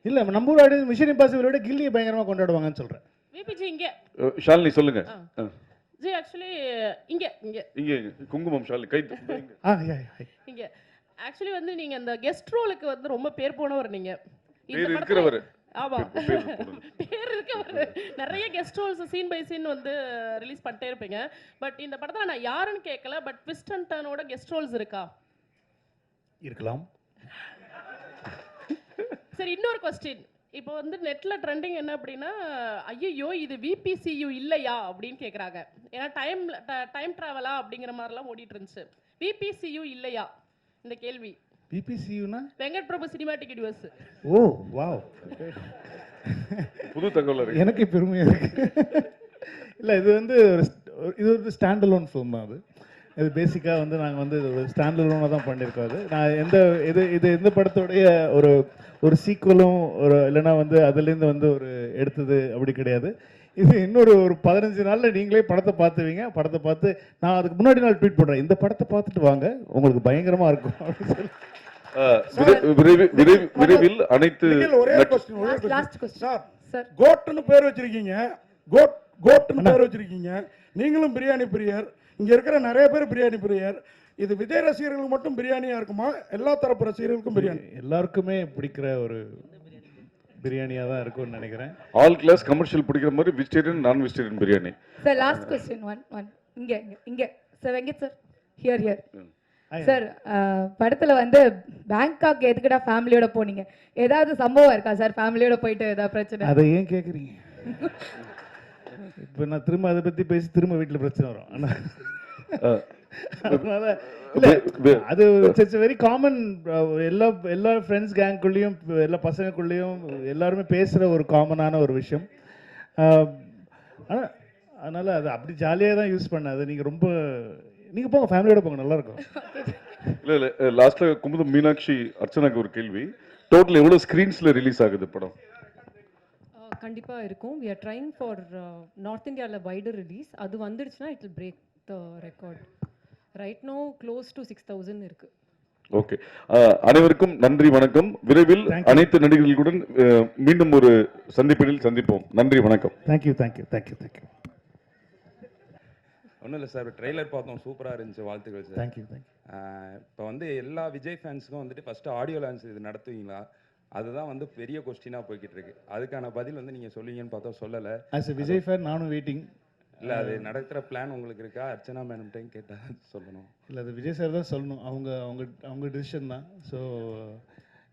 இல்லை நம்ம ஊர் ஆடியன்ஸ் மிஷன் இம்பாசிபிள் விட கில்லியை பயங்கரமாக கொண்டாடுவாங்கன்னு சொல்கிறேன். விபிஜி இங்கே ஷாலினி சொல்லுங்க. ஜி ஆக்சுவலி இங்கே இங்கே இங்கே குங்குமம் ஷாலினி கை இங்கே ஆக்சுவலி வந்து நீங்க அந்த கெஸ்ட் ரோலுக்கு வந்து ரொம்ப பேர் போனவர் நீங்க. பேர் இருக்கிறவர். ஆமா பேர் இருக்கவர். நிறைய guest roles scene by scene வந்து ரிலீஸ் பண்ணிட்டே இருப்பீங்க. பட் இந்த படத்துல நான் யாருன்னு கேட்கல, பட் ட்விஸ்ட் அண்ட் டர்னோட கெஸ்ட் ரோல்ஸ் இருக்கா? இருக்கலாம். சரி, இன்னொரு கொஸ்டின். இப்போ வந்து நெட்ல ட்ரெண்டிங் என்ன அப்படின்னா, ஐயோ இது விபிசியு இல்லையா அப்படின்னு கேட்குறாங்க. ஏன்னா டைம் ட்ராவலா அப்படிங்கிற மாதிரிலாம் ஓடிட்டு இருந்துச்சு. விபிசியு இல்லையா இந்த கேள்வி? பிபிசியுனா வெங்கட் பிரபு சினிமாட்டிக் யூனிவர்ஸ். ஓ வாவ், புது தகவல். எனக்கு பெருமையாக இருக்கு. இல்லை, இது வந்து இது ஒரு ஸ்டாண்ட் அலோன் ஃபிலிம் தான். இது பேசிக்காக வந்து நாங்கள் வந்து ஒரு ஸ்டாண்ட் அலோனாக தான் பண்ணியிருக்கோம். அது நான் எந்த படத்தோடைய ஒரு சீக்குவலும் இல்லைன்னா வந்து அதுலேருந்து வந்து ஒரு எடுத்தது அப்படி கிடையாது. இது இன்னொரு 15 நாளில் நீங்களே படத்தை பார்த்துவீங்க. படத்தை பார்த்து நான் அதுக்கு முன்னாடி நாள் ட்வீட் பண்ணுறேன், இந்த படத்தை பார்த்துட்டு வாங்க உங்களுக்கு பயங்கரமாக இருக்கும் அப்படின்னு சொல்லி. விரைவில் அனைத்து கோட்னு பேர் வச்சிருக்கீங்க, கோட்னு பேர் வச்சிருக்கீங்க. நீங்களும் பிரியாணி பிரியர், இங்க இருக்கிற நிறைய பேர் பிரியாணி பிரியர். இது விஜய் ரசிகர்களுக்கு மட்டும் பிரியாணியா இருக்குமா, எல்லா தரப்பு ரசிகர்களுக்கும் பிரியாணி? எல்லாருக்குமே பிடிக்கிற ஒரு பிரியாணியா தான் இருக்கும்னு நினைக்கிறேன். ஆல் கிளாஸ் கமர்ஷியல் பிடிக்கிற மாதிரி vegetarian non vegetarian biryani. Sir last question one இங்க sir Venkat sir here sir, படத்துல வந்து பேங்காக் எதுக்குடா ஃபேமிலியோட போனீங்க? ஏதாவது சம்பவம் இருக்கா சார் ஃபேமிலியோட போயிட்டு ஏதாவது பிரச்சனை? அதை ஏன் கேட்குறீங்க? இப்போ நான் திரும்ப அதை பற்றி பேசி திரும்ப வீட்டில் பிரச்சனை வரும். அதனால அது இட்ஸ் வெரி காமன். எல்லா ஃப்ரெண்ட்ஸ் கேங்குள்ளேயும் எல்லா பசங்களுக்குள்ளேயும் எல்லாருமே பேசுகிற ஒரு காமனான ஒரு விஷயம். ஆனால் அதனால் அது அப்படி ஜாலியாக தான் யூஸ் பண்ணாது. நீங்கள் போங்க, ஃபேமிலியோட போங்க, நல்லாயிருக்கும். இல்லை லாஸ்ட்டில் குமுதம் மீனாட்சி அர்ச்சனாக்கு ஒரு கேள்வி. டோட்டல் எவ்வளோ ஸ்க்ரீன்ஸில் ரிலீஸ் ஆகுது படம்? கண்டிப்பாக இருக்கும். we are trying for north இந்தியாவில் வைடர் ரிலீஸ். அது வந்துடுச்சுன்னா it will break the record. right now close to 6,000 இருக்கு. ஓகே, அனைவருக்கும் நன்றி, வணக்கம். விரைவில் அனைத்து நடிகர்களுடன் மீண்டும் ஒரு சந்திப்பில் சந்திப்போம். நன்றி, வணக்கம். தேங்க்யூ. ஒன்றும் இல்லை சார், ட்ரெய்லர் பார்த்தோம், சூப்பராக இருந்துச்சு, வாழ்த்துக்கள் சார். தேங்க்யூ. இப்போ வந்து எல்லா விஜய் ஃபேன்ஸுக்கும் வந்துட்டு ஃபஸ்ட்டு ஆடியோ லான்ச் இது நடத்துவீங்களா? அதுதான் வந்து பெரிய கொஸ்டினாக போய்கிட்டு இருக்கு. அதுக்கான பதில் வந்து நீங்கள் சொல்லுவீங்கன்னு பார்த்தா சொல்லலை. ஆஸ் எ விஜய் ஃபேன் நானும் வெயிட்டிங். இல்லை, அது நடக்கிற பிளான் உங்களுக்கு இருக்கா? அர்ச்சனா மேடம்டையும் கேட்டால் சொல்லணும். இல்லை, அது விஜய் சார் தான் சொல்லணும். அவங்க டிசிஷன் தான். ஸோ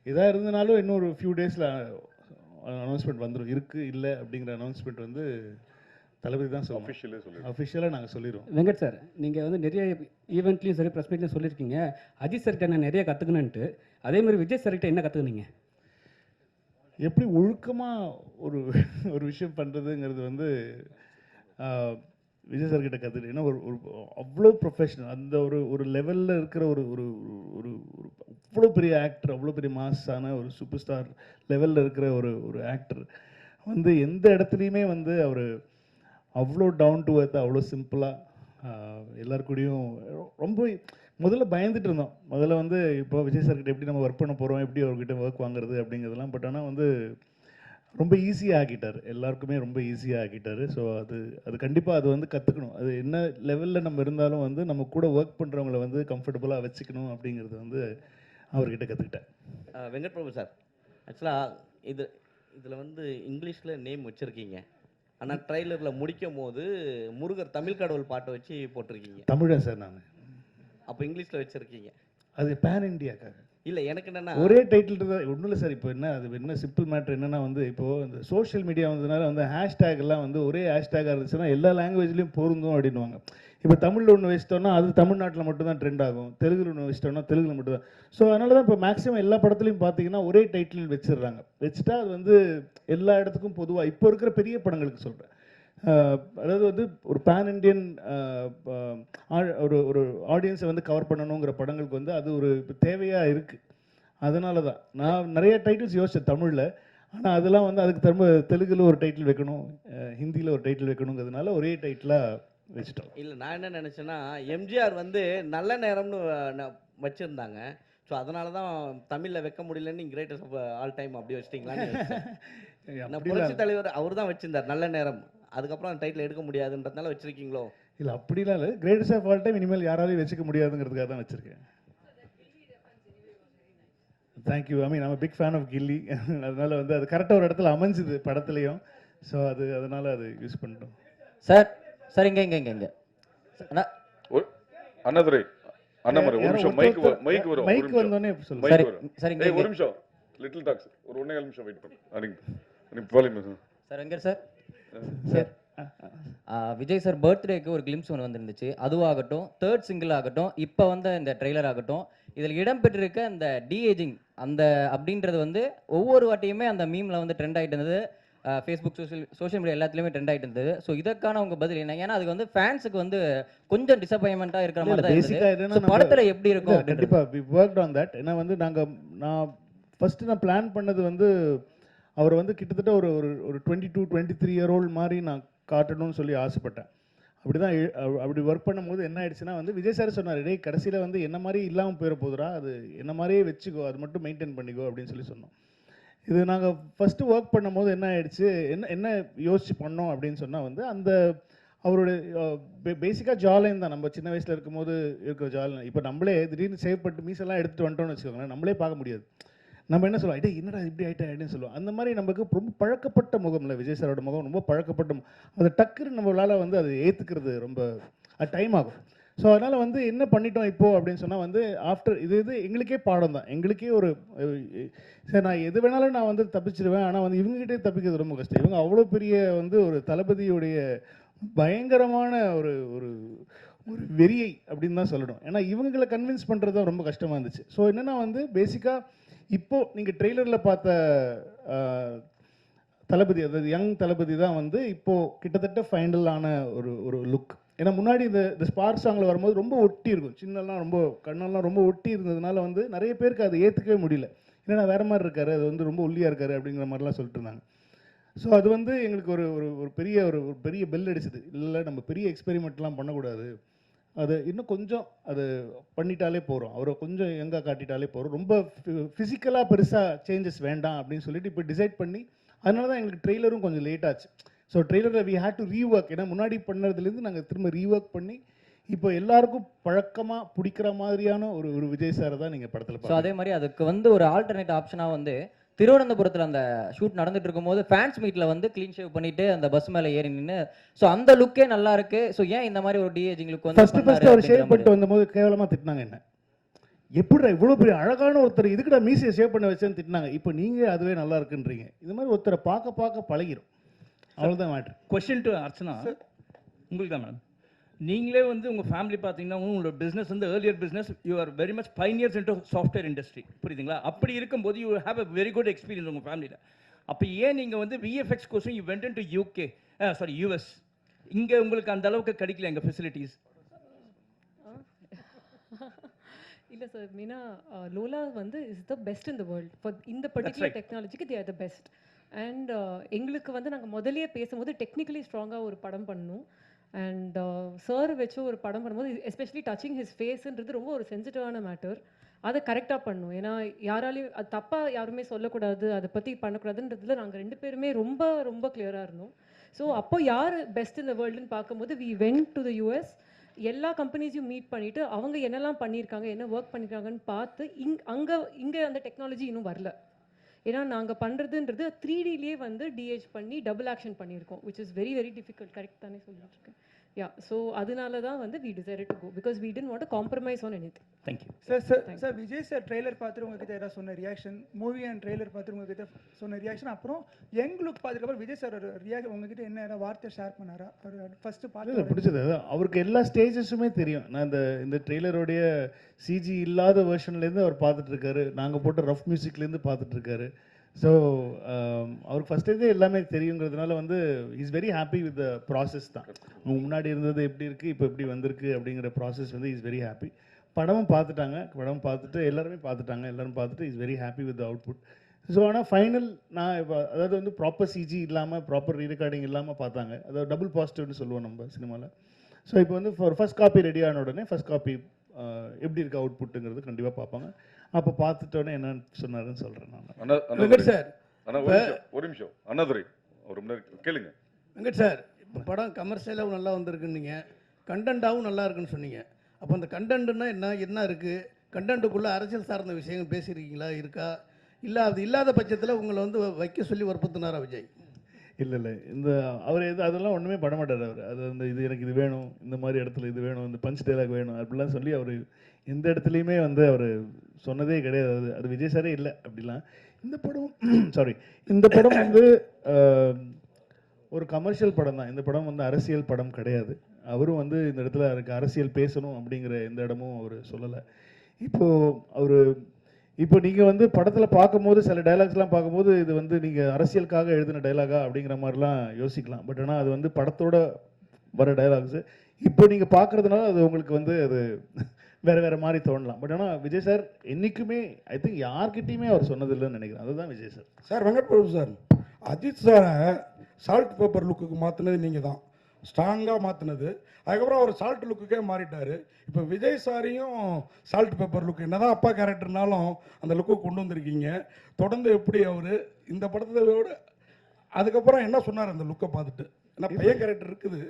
இதாக இருந்தனாலும் இன்னொரு ஃபியூ டேஸில் அனௌன்ஸ்மெண்ட் வந்துடும். இருக்குது இல்லை அப்படிங்கிற அனௌன்ஸ்மெண்ட் வந்து தளபதி தான் சொல்லணும். அஃபிஷியலாக நாங்கள் சொல்லிடுவோம். வெங்கட் சார், நீங்கள் வந்து நிறைய ஈவெண்ட்லையும் சரி ப்ரெஸ் மீட்லையும் சொல்லியிருக்கீங்க அஜித் சார்கிட்ட நான் நிறைய கற்றுக்கணுன்ட்டு. அதே மாதிரி விஜய் சார்கிட்ட என்ன கற்றுக்குனீங்க? எப்படி ஒழுக்கமாக ஒரு விஷயம் பண்ணுறதுங்கிறது வந்து விஜய் சார்கிட்ட கற்றுக்கிட்டு. ஏன்னா ஒரு அவ்வளோ ப்ரொஃபஷனல், அந்த ஒரு லெவலில் இருக்கிற ஒரு அவ்வளோ பெரிய ஆக்டர், அவ்வளோ பெரிய மாஸான ஒரு சூப்பர் ஸ்டார் லெவலில் இருக்கிற ஒரு ஆக்டர் வந்து எந்த இடத்துலையுமே வந்து அவர் அவ்வளோ டவுன் டு எர்த், அவ்வளோ சிம்பிளாக எல்லாருக்கூடையும் ரொம்ப முதல்ல பயந்துட்டு இருந்தோம். முதல்ல வந்து இப்போ விஜய் சார்கிட்ட எப்படி நம்ம ஒர்க் பண்ண போகிறோம், எப்படி அவர்கிட்ட ஒர்க் வாங்குறது அப்படிங்கிறதெல்லாம். பட் ஆனால் வந்து ரொம்ப ஈஸியாக ஆக்கிட்டார், எல்லாருக்குமே ரொம்ப ஈஸியாக ஆக்கிட்டார். ஸோ அது கண்டிப்பாக அது வந்து கற்றுக்கணும். அது என்ன லெவலில் நம்ம இருந்தாலும் வந்து நம்ம கூட ஒர்க் பண்ணுறவங்கள வந்து கம்ஃபர்டபுளாக வச்சுக்கணும் அப்படிங்கிறது வந்து அவர்கிட்ட கற்றுக்கிட்டேன். வெங்கட் பிரபு சார், ஆக்சுவலாக இதில் வந்து இங்கிலீஷில் நேம் வச்சுருக்கீங்க, ஆனால் ட்ரைலரில் முடிக்கும் போது முருகர் தமிழ் கடவுள் பாட்டை வச்சு போட்டிருக்கீங்க. தமிழன் சார் நான். அப்போ இங்கிலீஷில் வச்சுருக்கீங்க. அது பேன் இந்தியாக்காக இல்லை, எனக்கு என்னென்னா ஒரே டைட்டில் தான். ஒன்றும் இல்லை சார். இப்போ என்ன சிம்பிள் மேட்ரு என்னென்னா வந்து இப்போது இந்த சோஷியல் மீடியா வந்ததுனால வந்து ஹேஷ்டேக்லாம் வந்து ஒரே ஹேஷ்டேக்காக இருந்துச்சுன்னா எல்லா லாங்குவேஜ்லேயும் பொருந்தும் அப்படின்வாங்க. இப்போ தமிழில் ஒன்று வச்சிட்டோம்னா அது தமிழ்நாட்டில் மட்டும்தான் ட்ரெண்ட் ஆகும், தெலுங்குல ஒன்று வச்சிட்டோம்னா தெலுங்குல மட்டும்தான். ஸோ அதனால தான் இப்போ மேக்ஸிமம் எல்லா படத்துலையும் பார்த்தீங்கன்னா ஒரே டைட்டில் வச்சிடுறாங்க. வச்சுட்டா அது வந்து எல்லா இடத்துக்கும் பொதுவாக இப்போ இருக்கிற பெரிய படங்களுக்கு சொல்கிறேன். அதாவது வந்து ஒரு பேன் இண்டியன் ஒரு ஆடியன்ஸை வந்து கவர் பண்ணணுங்கிற படங்களுக்கு வந்து அது ஒரு தேவையாக இருக்குது. அதனால தான் நான் நிறைய டைட்டில்ஸ் யோசித்தேன் தமிழில். ஆனால் அதெல்லாம் வந்து அதுக்கு திரும்ப தெலுங்கில் ஒரு டைட்டில் வைக்கணும், ஹிந்தியில் ஒரு டைட்டில் வைக்கணுங்கிறதுனால ஒரே டைட்டிலாக வச்சுட்டோம். இல்லை நான் என்ன நினச்சேன்னா எம்ஜிஆர் வந்து நல்ல நேரம்னு வச்சுருந்தாங்க. ஸோ அதனால தான் தமிழில் வைக்க முடியலன்னு கிரேட்டஸ்ட் ஆஃப் ஆல் டைம் அப்படி வச்சிட்டிங்களான்னு புரட்சி தலைவர் அவர் தான் வச்சிருந்தார் நல்ல நேரம். அதுக்கப்புறம் அந்த டைட்டில் எடுக்க முடியாதுன்றதுனால வச்சிருக்கீங்களோ? இல்லை அப்படிலாம் இல்லை, கிரேட்டஸ்ட் ஆஃப் ஆல் டைம் இனிமேல் யாராலையும் வச்சுக்க முடியாதுங்கிறதுக்காக தான் வச்சுருக்கேன். Thank you. I mean I'm a big fan of கில்லி. அதனால வந்து அது கரெக்டாக ஒரு இடத்துல அமைஞ்சுது படத்துலையும். ஸோ அதனால அது யூஸ் பண்ணிட்டோம். சார் இங்கே அண்ணாதுரை அண்ணாமலை ஒரு நிமிஷம் மைக் வரும். மைக் வந்தோடனே சொல்லுங்க. சார் இங்கே ஒரு நிமிஷம் லிட்டில் டாக்ஸ் ஒரு 1.5 நிமிஷம் வெயிட் பண்ணுங்க. Sir Venkat sir Vijay sir பர்த்டேக்கு ஒரு கிளிம்ஸ் ஒன்று வந்துருந்துச்சு. அதுவாகட்டும், தேர்ட் சிங்கிள் ஆகட்டும், இப்போ வந்த இந்த ட்ரெய்லர் ஆகட்டும், இதில் இடம்பெற்றிருக்க இந்த டிஏஜிங் அந்த அப்படின்றது வந்து ஒவ்வொரு வாட்டியுமே அந்த மீமில் வந்து ட்ரெண்ட் ஆகிட்டு இருந்தது. ஃபேஸ்புக் சோஷியல் மீடியா எல்லாத்துலேயுமே ட்ரெண்ட் ஆகிட்டு இருந்தது. ஸோ இதற்கான உங்கள் பதில் என்ன? ஏன்னா அதுக்கு வந்து ஃபேன்ஸுக்கு வந்து கொஞ்சம் டிசப்பாயின்மெண்ட்டாக இருக்கிற மாதிரி தான் இருந்தது. படத்தில் எப்படி இருக்கும்? கண்டிப்பாக வி ஒர்க்ட் ஆன் தட். ஏன்னா வந்து நான் ஃபஸ்ட்டு நான் பிளான் பண்ணது வந்து அவர் வந்து கிட்டத்தட்ட ஒரு 22-23 year old மாதிரி நான் காட்டணும்னு சொல்லி ஆசைப்பட்டேன். அப்படி ஒர்க் பண்ணும்போது என்ன ஆயிடுச்சுன்னா வந்து விஜய் சார் சொன்னார், டேய் கடைசியில் வந்து என்ன மாதிரி இல்லாமல் போயிட போதுரா, அது என்ன மாதிரியே வச்சுக்கோ, அது மட்டும் மெயின்டைன் பண்ணிக்கோ அப்படின்னு சொல்லி சொன்னோம். இது நாங்கள் ஃபஸ்ட்டு ஒர்க் பண்ணும்போது என்ன ஆயிடுச்சு, என்ன யோசிச்சு பண்ணோம் அப்படின்னு சொன்னால் வந்து அந்த அவருடைய பேசிக்காக ஜாலைன் தான். நம்ம சின்ன வயசில் இருக்கும்போது இருக்கிற ஜாலைன் இப்போ நம்மளே திடீர்னு சேவ் பண்ணிட்டு மீசெல்லாம் எடுத்துகிட்டு வந்துட்டோம்னு வச்சுக்கோங்களேன், நம்மளே பார்க்க முடியாது. நம்ம என்ன சொல்லுவோம், ஐட்டே என்னடா இப்படி ஆகிட்டா அப்படின்னு சொல்லுவோம். அந்த மாதிரி நமக்கு ரொம்ப பழக்கப்பட்ட முகம் இல்லை, விஜய் சாரோட முகம் ரொம்ப பழக்கப்பட்ட அது டக்குன்னு நம்மளால் வந்து அது ஏற்றுக்கிறது ரொம்ப டைம் ஆகும். ஸோ அதனால் வந்து என்ன பண்ணிட்டோம் இப்போது அப்படின்னு சொன்னால் வந்து ஆஃப்டர் இது எங்களுக்கே பாடம் தான். எங்களுக்கே ஒரு சரி நான் எது வேணாலும் நான் வந்து தப்பிச்சிடுவேன், ஆனால் வந்து இவங்ககிட்டே தப்பிக்கிறது ரொம்ப கஷ்டம். இவங்க அவ்வளோ பெரிய வந்து ஒரு தளபதியுடைய பயங்கரமான ஒரு ஒரு ஒரு வெறியை அப்படின்னு தான் சொல்லணும். ஏன்னா இவங்களை கன்வின்ஸ் பண்ணுறது தான் ரொம்ப கஷ்டமாக இருந்துச்சு. ஸோ என்னென்னா வந்து பேசிக்காக இப்போது நீங்கள் ட்ரெய்லரில் பார்த்த தளபதி, அதாவது யங் தளபதி தான் வந்து இப்போது கிட்டத்தட்ட ஃபைனலான ஒரு லுக். ஏன்னா முன்னாடி இந்த ஸ்பார்க் சாங்கில் வரும்போது ரொம்ப ஒட்டி இருக்கும், சின்னெல்லாம் ரொம்ப கண்ணெல்லாம் ரொம்ப ஒட்டி இருந்ததுனால வந்து நிறைய பேருக்கு அதை ஏற்றுக்கவே முடியல. ஏன்னா வேறு மாதிரி இருக்காரு, அது வந்து ரொம்ப ஒல்லியாக இருக்காரு அப்படிங்கிற மாதிரிலாம் சொல்லிட்டு இருந்தாங்க. ஸோ அது வந்து எங்களுக்கு ஒரு பெரிய பெல் அடிச்சது. இல்லை நம்ம பெரிய எக்ஸ்பெரிமெண்ட்லாம் பண்ணக்கூடாது, அது இன்னும் கொஞ்சம் அது பண்ணிட்டாலே போகிறோம், அவரை கொஞ்சம் எங்கே காட்டிட்டாலே போகிறோம், ரொம்ப ஃபிசிக்கலாக பெருசாக சேஞ்சஸ் வேண்டாம் அப்படின்னு சொல்லிட்டு இப்போ டிசைட் பண்ணி அதனால தான் எங்களுக்கு ட்ரெய்லரும் கொஞ்சம் லேட் ஆச்சு. ஸோ ட்ரெய்லரில் வி ஹேட் டு ரீஒர்க். ஏன்னா முன்னாடி பண்ணதுலேருந்து நாங்கள் திரும்ப ரீஒர்க் பண்ணி இப்போ எல்லாருக்கும் பழக்கமாக பிடிக்கிற மாதிரியான ஒரு விஜய் சாரை தான் நீங்கள் படத்தில். ஸோ அதே மாதிரி அதுக்கு வந்து ஒரு ஆல்டர்னேட் ஆப்ஷனாக வந்து திருவனந்தபுரத்தில் அந்த ஷூட் நடந்துட்டு இருக்கும்போது ஃபேன்ஸ் மீட்டில் வந்து க்ளீன் ஷேவ் பண்ணிட்டு அந்த பஸ் மேலே ஏறி நின்று, ஸோ அந்த லுக்கே நல்லா இருக்கு. ஸோ ஏன் இந்த மாதிரி ஒரு டிஏஜிங் லுக் வந்து ஃபர்ஸ்ட் அவர் ஷேவ் பண்ணிட்டு வந்தபோது கேவலமாக திட்டினாங்க, என்ன எப்படிடா இவ்வளோ பெரிய அழகான ஒருத்தர் இதுக்குடா மீசியை ஷேவ் பண்ண வச்சேன்னு திட்டினாங்க. இப்போ நீங்கள் அதுவே நல்லா இருக்குன்றீங்க. இந்த மாதிரி ஒருத்தரை பார்க்க பழகிடும், அவ்வளோதான் மேட்ரு. கொஸ்டின் டு அர்ச்சனா, உங்களுக்கு தான் மேடம். நீங்களே வந்து உங்கள் ஃபேமிலி பார்த்தீங்கன்னா உங்களோட பிஸ்னஸ் வந்து earlier business, you are very much pioneers into software industry, புரியுதுங்களா? அப்படி இருக்கும்போது you have a very good experience உங்கள் ஃபேமிலியில். அப்போ ஏன் நீங்கள் வந்து விஎஃப்எக்ஸ் கோர்ஸும் யூ வெண்ட் டு யூஎஸ், இங்கே உங்களுக்கு அந்த அளவுக்கு கிடைக்கல எங்கள் ஃபெசிலிட்டிஸ்? இல்லை சார், மீனா லோலா வந்து is the best in the world for இந்த பர்டிகுலர் டெக்னாலஜிக்கு they are the best. And எங்களுக்கு வந்து நாங்கள் முதலையே பேசும்போது டெக்னிக்கலி ஸ்ட்ராங்காக ஒரு படம் பண்ணணும். அண்ட் சார் வச்சு ஒரு படம் பண்ணும்போது எஸ்பெஷலி டச்சிங் ஹிஸ் ஃபேஸ்ன்றது ரொம்ப ஒரு சென்சிட்டிவான மேட்டர். அதை கரெக்டாக பண்ணணும். ஏன்னா யாராலையும் அது தப்பாக யாருமே சொல்லக்கூடாது, அதை பற்றி பண்ணக்கூடாதுன்றதுல நாங்கள் 2 பேருமே ரொம்ப ரொம்ப கிளியராக இருந்தோம். ஸோ அப்போ யார் பெஸ்ட் இன் த வேர்ல்டுன்னு பார்க்கும்போது we went to the US. எல்லா கம்பெனிஸையும் மீட் பண்ணிவிட்டு அவங்க என்னெல்லாம் பண்ணியிருக்காங்க, என்ன ஒர்க் பண்ணியிருக்காங்கன்னு பார்த்து இங்கே அந்த டெக்னாலஜி இன்னும் வரல. ஏன்னா நாங்கள் பண்ணுறதுன்றது 3Dலேயே வந்து டிஹெச் பண்ணி டபுள் ஆக்ஷன் பண்ணியிருக்கோம், which is very very difficult. Correct தானே சொல்லிட்டு இருக்கேன்? யா, ஸோ அதனால தான் வந்து we decided to go because we didn't want to compromise on anything. Thank you sir. Vijay sir trailer பார்த்துட்டு உங்ககிட்ட ஏதாவது சொன்ன ரியாக்ஷன், மூவி அண்ட் ட்ரெய்லர் பார்த்துட்டு உங்ககிட்ட சொன்ன ரியாக்ஷன், அப்புறம் யங் லுக் பார்த்துக்கப்புறம் விஜய் சார் ரியாக்ஷன் உங்ககிட்ட என்ன வார்த்தை ஷேர் பண்ணாரா? ஃபர்ஸ்ட் பார்த்து பிடிச்சது அவருக்கு எல்லா ஸ்டேஜஸுமே தெரியும். நான் இந்த ட்ரெய்லரோடைய சிஜி இல்லாத வெர்ஷன்லேருந்து அவர் பார்த்துட்டு இருக்காரு, நாங்கள் போட்ட ரஃப் மியூசிக்லேருந்து பார்த்துட்டு இருக்காரு. ஸோ அவருக்கு ஃபஸ்ட்டே எல்லாமே தெரியுங்கிறதுனால வந்து is very happy with the process தான். முன்னாடி இருந்தது எப்படி இருக்குது, இப்போ எப்படி வந்திருக்கு அப்படிங்கிற ப்ராசஸ் வந்து இஸ் வெரி ஹாப்பி. படமும் பார்த்துட்டு எல்லாரும் பார்த்துட்டு is very happy with the output. So ஆனால் ஃபைனல் நான் இப்போ அதாவது வந்து ப்ராப்பர் சிஜி இல்லாமல் ப்ராப்பர் ரீரெக்கார்டிங் இல்லாமல் பார்த்தாங்க. அதாவது டபுள் பாசிட்டிவ்னு சொல்லுவோம் நம்ம சினிமாவில். ஸோ இப்போ வந்து ஃபர்ஸ்ட் காப்பி ரெடி ஆன உடனே ஃபர்ஸ்ட் காப்பி எப்படி இருக்கு அவுட்புட்டுங்கிறது கண்டிப்பாக பார்ப்பாங்க. அப்போ பார்த்துட்டோன்னே என்னன்னு சொன்னாருன்னு சொல்கிறேன் நான். வெங்கட் சார் ஒரு நிமிஷம் அண்ணாதுரை ஒரு நிமிடம் கேளுங்க. வெங்கட் சார், இப்போ படம் கமர்ஷியலாகவும் நல்லா வந்திருக்குன்னீங்க, கண்டென்ட்டாகவும் நல்லா இருக்குன்னு சொன்னீங்க. அப்போ அந்த கண்டென்ட்னா என்ன இருக்குது? கண்டென்ட்டுக்குள்ளே அரசியல் சார்ந்த விஷயங்கள் பேசியிருக்கீங்களா, இருக்கா? இல்லை அது இல்லாத பட்சத்தில் உங்களை வந்து வைக்க சொல்லி வற்புறுத்தினாரா விஜய்? இல்லை இந்த அவர் அதெல்லாம் ஒன்றுமே பண்ண மாட்டார். அவர் அது வந்து இது எனக்கு இது வேணும், இந்த மாதிரி இடத்துல இது வேணும், இந்த பஞ்ச் டைலாக் வேணும் அப்படிலாம் சொல்லி அவர் எந்த இடத்துலையுமே வந்து அவர் சொன்னதே கிடையாது. அது விஜய் சாரே இல்லை அப்படிலாம். இந்த படம் சாரி இந்த படம் வந்து ஒரு கமர்ஷியல் படம் தான். இந்த படம் வந்து அரசியல் படம் கிடையாது. அவரும் வந்து இந்த இடத்துல எனக்கு அரசியல் பேசணும் அப்படிங்கிற எந்த இடமும் அவர் சொல்லலை. இப்போ நீங்கள் வந்து படத்தில் பார்க்கும்போது சில டைலாக்ஸ்லாம் பார்க்கும்போது இது வந்து நீங்கள் அரசியலுக்காக எழுதின டைலாகா அப்படிங்கிற மாதிரிலாம் யோசிக்கலாம். பட் ஆனால் அது வந்து படத்தோட வர டைலாக்ஸு. இப்போ நீங்கள் பார்க்குறதுனால அது உங்களுக்கு வந்து அது வேறு மாதிரி தோணலாம். பட் ஆனால் விஜய் சார் என்றைக்குமே ஐ திங்க் யார்கிட்டையுமே அவர் சொன்னதில்லைன்னு நினைக்கிறேன். அதுதான் Vijay sir. Sir Venkat Prabhu sir, Ajith சாரை சால்ட் பேப்பர் லுக்குக்கு மாற்றினது நீங்கள் தான், ஸ்ட்ராங்காக மாற்றினது. அதுக்கப்புறம் அவர் சால்ட் லுக்குக்கே மாறிட்டார். இப்போ விஜய் சாரையும் சால்ட் பேப்பர் லுக்கு என்னதான் அப்பா கேரக்டர்னாலும் அந்த லுக்கு கொண்டு வந்திருக்கீங்க. தொடர்ந்து எப்படி அவர் இந்த படத்தை விட அதுக்கப்புறம் என்ன சொன்னார் அந்த லுக்கை பார்த்துட்டு? ஏன்னா பையன் கேரக்டர் இருக்குது.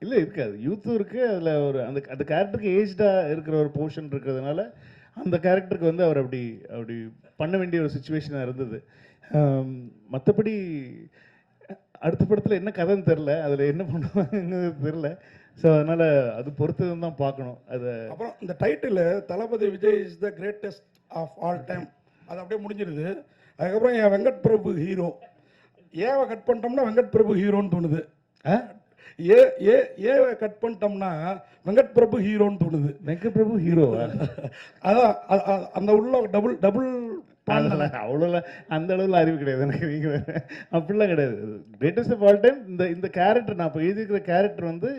இல்லை இருக்காது, யூத்தும் இருக்குது. அதில் ஒரு அந்த கேரக்டருக்கு ஏஜ்டாக இருக்கிற ஒரு போர்ஷன் இருக்கிறதுனால அந்த கேரக்டருக்கு வந்து அவர் அப்படி பண்ண வேண்டிய ஒரு சுச்சுவேஷனாக இருந்தது. மற்றபடி அடுத்த படத்தில் என்ன கதைன்னு தெரில, அதில் என்ன பண்ணுவாங்கன்னு தெரில. ஸோ அதனால் அது பொறுத்து தான் பார்க்கணும். அது அப்புறம் இந்த title Thalapathy Vijay is the greatest of all time, அது அப்படியே முடிஞ்சிருது. அதுக்கப்புறம் என் வெங்கட் பிரபு ஹீரோ, ஏவை கட் பண்ணிட்டோம்னா வெங்கட் பிரபு ஹீரோன்னு தோணுது. ஏவை கட் பண்ணிட்டோம்னா வெங்கட் பிரபு ஹீரோன்னு தோணுது. வெங்கட் பிரபு ஹீரோ அதான் அந்த உள்ள டபுள் அவ்வளோலாம் அந்த அளவில் அறிவு கிடையாது எனக்கு. நீங்கள் அப்படிலாம் கிடையாது. கிரேட்டஸ்ட் ஆஃப் ஆல் டைம் இந்த கேரக்டர் நான் இப்போ எழுதியிருக்கிற கேரக்டர் வந்து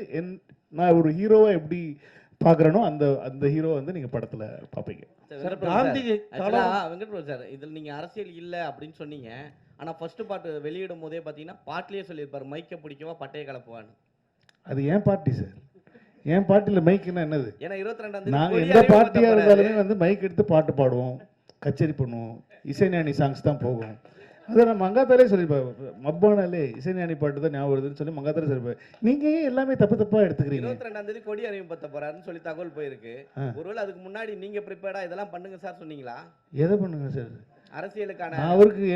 நான் ஒரு ஹீரோவை எப்படி பார்க்குறேனோ அந்த ஹீரோ வந்து நீங்கள் படத்தில் பார்ப்பீங்க. வெங்கட் பிரபு சார், இதில் நீங்கள் அரசியல் இல்லை அப்படின்னு சொன்னீங்க. ஆனால் ஃபர்ஸ்ட் பாட்டு வெளியிடும் போதே பார்த்தீங்கன்னா பாட்டிலே சொல்லியிருப்பார், மைக்கை பிடிக்கவா பட்டையை கலப்புவான்னு. அது ஏன் பார்ட்டி சார், என் பார்ட்டியில் மைக்குன்னா என்னது? ஏன்னா 22 நாங்கள் எந்த பார்ட்டியாக இருந்தாலுமே வந்து மைக் எடுத்து பாட்டு பாடுவோம், கச்சேரி பண்ணுவோம், இசைஞானி சாங்ஸ் தான் போகும். அதை நான் மங்காத்தாலே சொல்லியிருப்பேன், மப்பானாலே இசைஞானி பாட்டு தான் ஞாபகம் வருதுன்னு சொல்லி மங்காத்தாலே சொல்லியிருப்பேன். நீங்கள் ஏன் எல்லாமே தப்பாக எடுத்துக்கிறீங்க? 22 கொடி அறிமுகப்படுத்த போறாருன்னு சொல்லி தகவல் போயிருக்கு. ஒருவேளை அதுக்கு முன்னாடி நீங்கள் ப்ரிப்பேர்டாக இதெல்லாம் பண்ணுங்க சார் சொன்னீங்களா? எதை பண்ணுங்க சார்? அரசியலுக்கான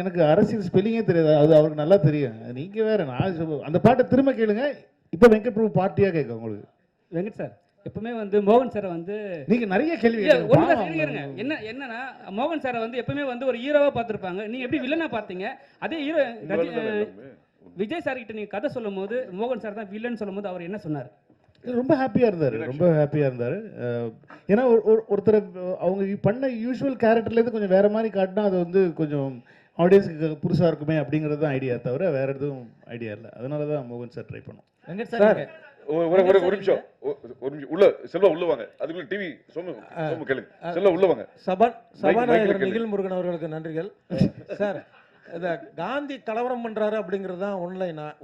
எனக்கு அரசியல் ஸ்பெல்லிங்கே தெரியாது, அது அவருக்கு நல்லா தெரியும். நீங்கள் வேற, நான் அந்த பாட்டை திரும்ப கேளுங்க. இப்போ வெங்கட் பிரபு பார்ட்டியாக கேட்க உங்களுக்கு. வெங்கட் சார் எப்பவுமே வந்து மோகன் சாரை வந்து நீங்க நிறைய கேள்வி என்னன்னா மோகன் சாரை வந்து எப்பவுமே வந்து ஒரு ஹீரோவா பார்த்துருப்பாங்க. நீங்க எப்படி வில்லனா பார்த்தீங்க? அதே ஹீரோ விஜய் சார் கிட்ட நீங்க கதை சொல்லும் போது மோகன் சார் தான் வில்லன் சொல்லும் போது அவர் என்ன சொன்னார்? ரொம்ப ஹாப்பியாக இருந்தார். ஏன்னா ஒருத்தர் அவங்க பண்ண யூஸ்வல் கேரக்டர்லேருந்து கொஞ்சம் வேற மாதிரி காட்டினா அது வந்து கொஞ்சம் ஆடியன்ஸுக்கு புதுசாக இருக்குமே அப்படிங்கிறது தான் ஐடியா, தவிர வேற எதுவும் ஐடியா இல்லை. அதனால தான் மோகன் சார் ட்ரை பண்ணோம். வெங்கட் சார் ஒரு நிமிஷம் உள்ள செல்வா உள்ள வாங்க. அதுக்குள்ள டிவி சோமு கேளுங்க. செல்வா உள்ள வாங்க. சபாநாயகர் நிகில் முருகன் அவர்களுக்கு நன்றிகள். சார், இந்த காந்தி கலவரம் பண்றாரு அப்படிங்கிறது தான்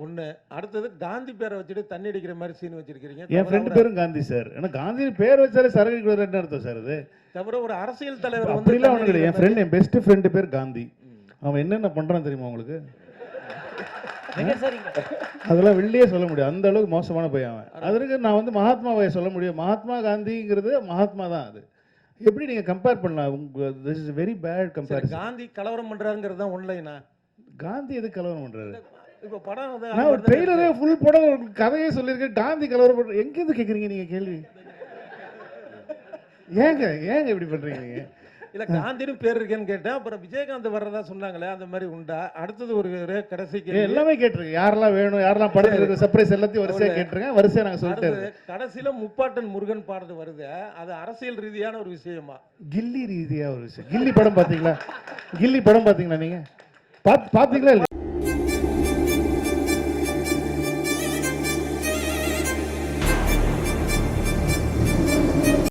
ஒன்று. அடுத்தது காந்தி பேரை வச்சுட்டு தண்ணி அடிக்கிற மாதிரி சீன் வச்சிருக்கீங்க. என் ஃப்ரெண்டு பேரும் காந்தி சார். ஏன்னா காந்தி பேர் வச்சாலே சரக்கு என்ன அர்த்தம் சார்? அது தவிர ஒரு அரசியல் தலைவர் அப்படிலாம் ஒன்றும் கிடையாது. என் பெஸ்ட் ஃப்ரெண்டு பேர் காந்தி. அவன் என்னென்ன பண்றான் தெரியுமா உங்களுக்கு? அதெல்லாம் வெளியே சொல்ல முடியாது, அந்த அளவுக்கு மோசமான பையன் அவன். அதற்கு நான் வந்து மகாத்மாவை சொல்ல முடியும். மகாத்மா காந்திங்கிறது மகாத்மா தான். அது எப்படி நீங்க கம்பேர் பண்ணலாம்? This is very bad comparison. Gandhi கலவரம் பண்றாருங்கிறது தான் ஒன்லைனா. காந்தி எது கலவரம் பண்றாரு? இப்போ படம் நான் ஒரு ட்ரெய்லரே ஃபுல் படம் கதையே சொல்லியிருக்கேன். காந்தி கலவரம் பண்ற எங்க இருந்து கேக்குறீங்க நீங்க கேள்வி? ஏங்க இப்படி பண்றீங்க நீங்க? இல்ல காந்தின்னு பேர் இருக்கேன்னு கேட்டேன். அப்புறம் விஜயகாந்த் வர்றதா சொன்னாங்களே, அந்த மாதிரி உண்டா? அடுத்தது ஒரு கடைசிக்கு எல்லாமே கேட்டிருக்கேன். யாரெல்லாம் வேணும், யாரெல்லாம் படத்தில் இருக்கிற சர்ப்ரைஸ் எல்லாத்தையும் வரிசையா கேட்டிருக்கேன். வரிசையா நாங்கள் சொல்லிட்டு கடைசியில முப்பாட்டன் முருகன் பாடுறது வருது. அது அரசியல் ரீதியான ஒரு விஷயமா? கில்லி ரீதியா ஒரு விஷயம். கில்லி படம் பாத்தீங்களா? கில்லி படம் பாத்தீங்களா நீங்க? பாத்தீங்களா?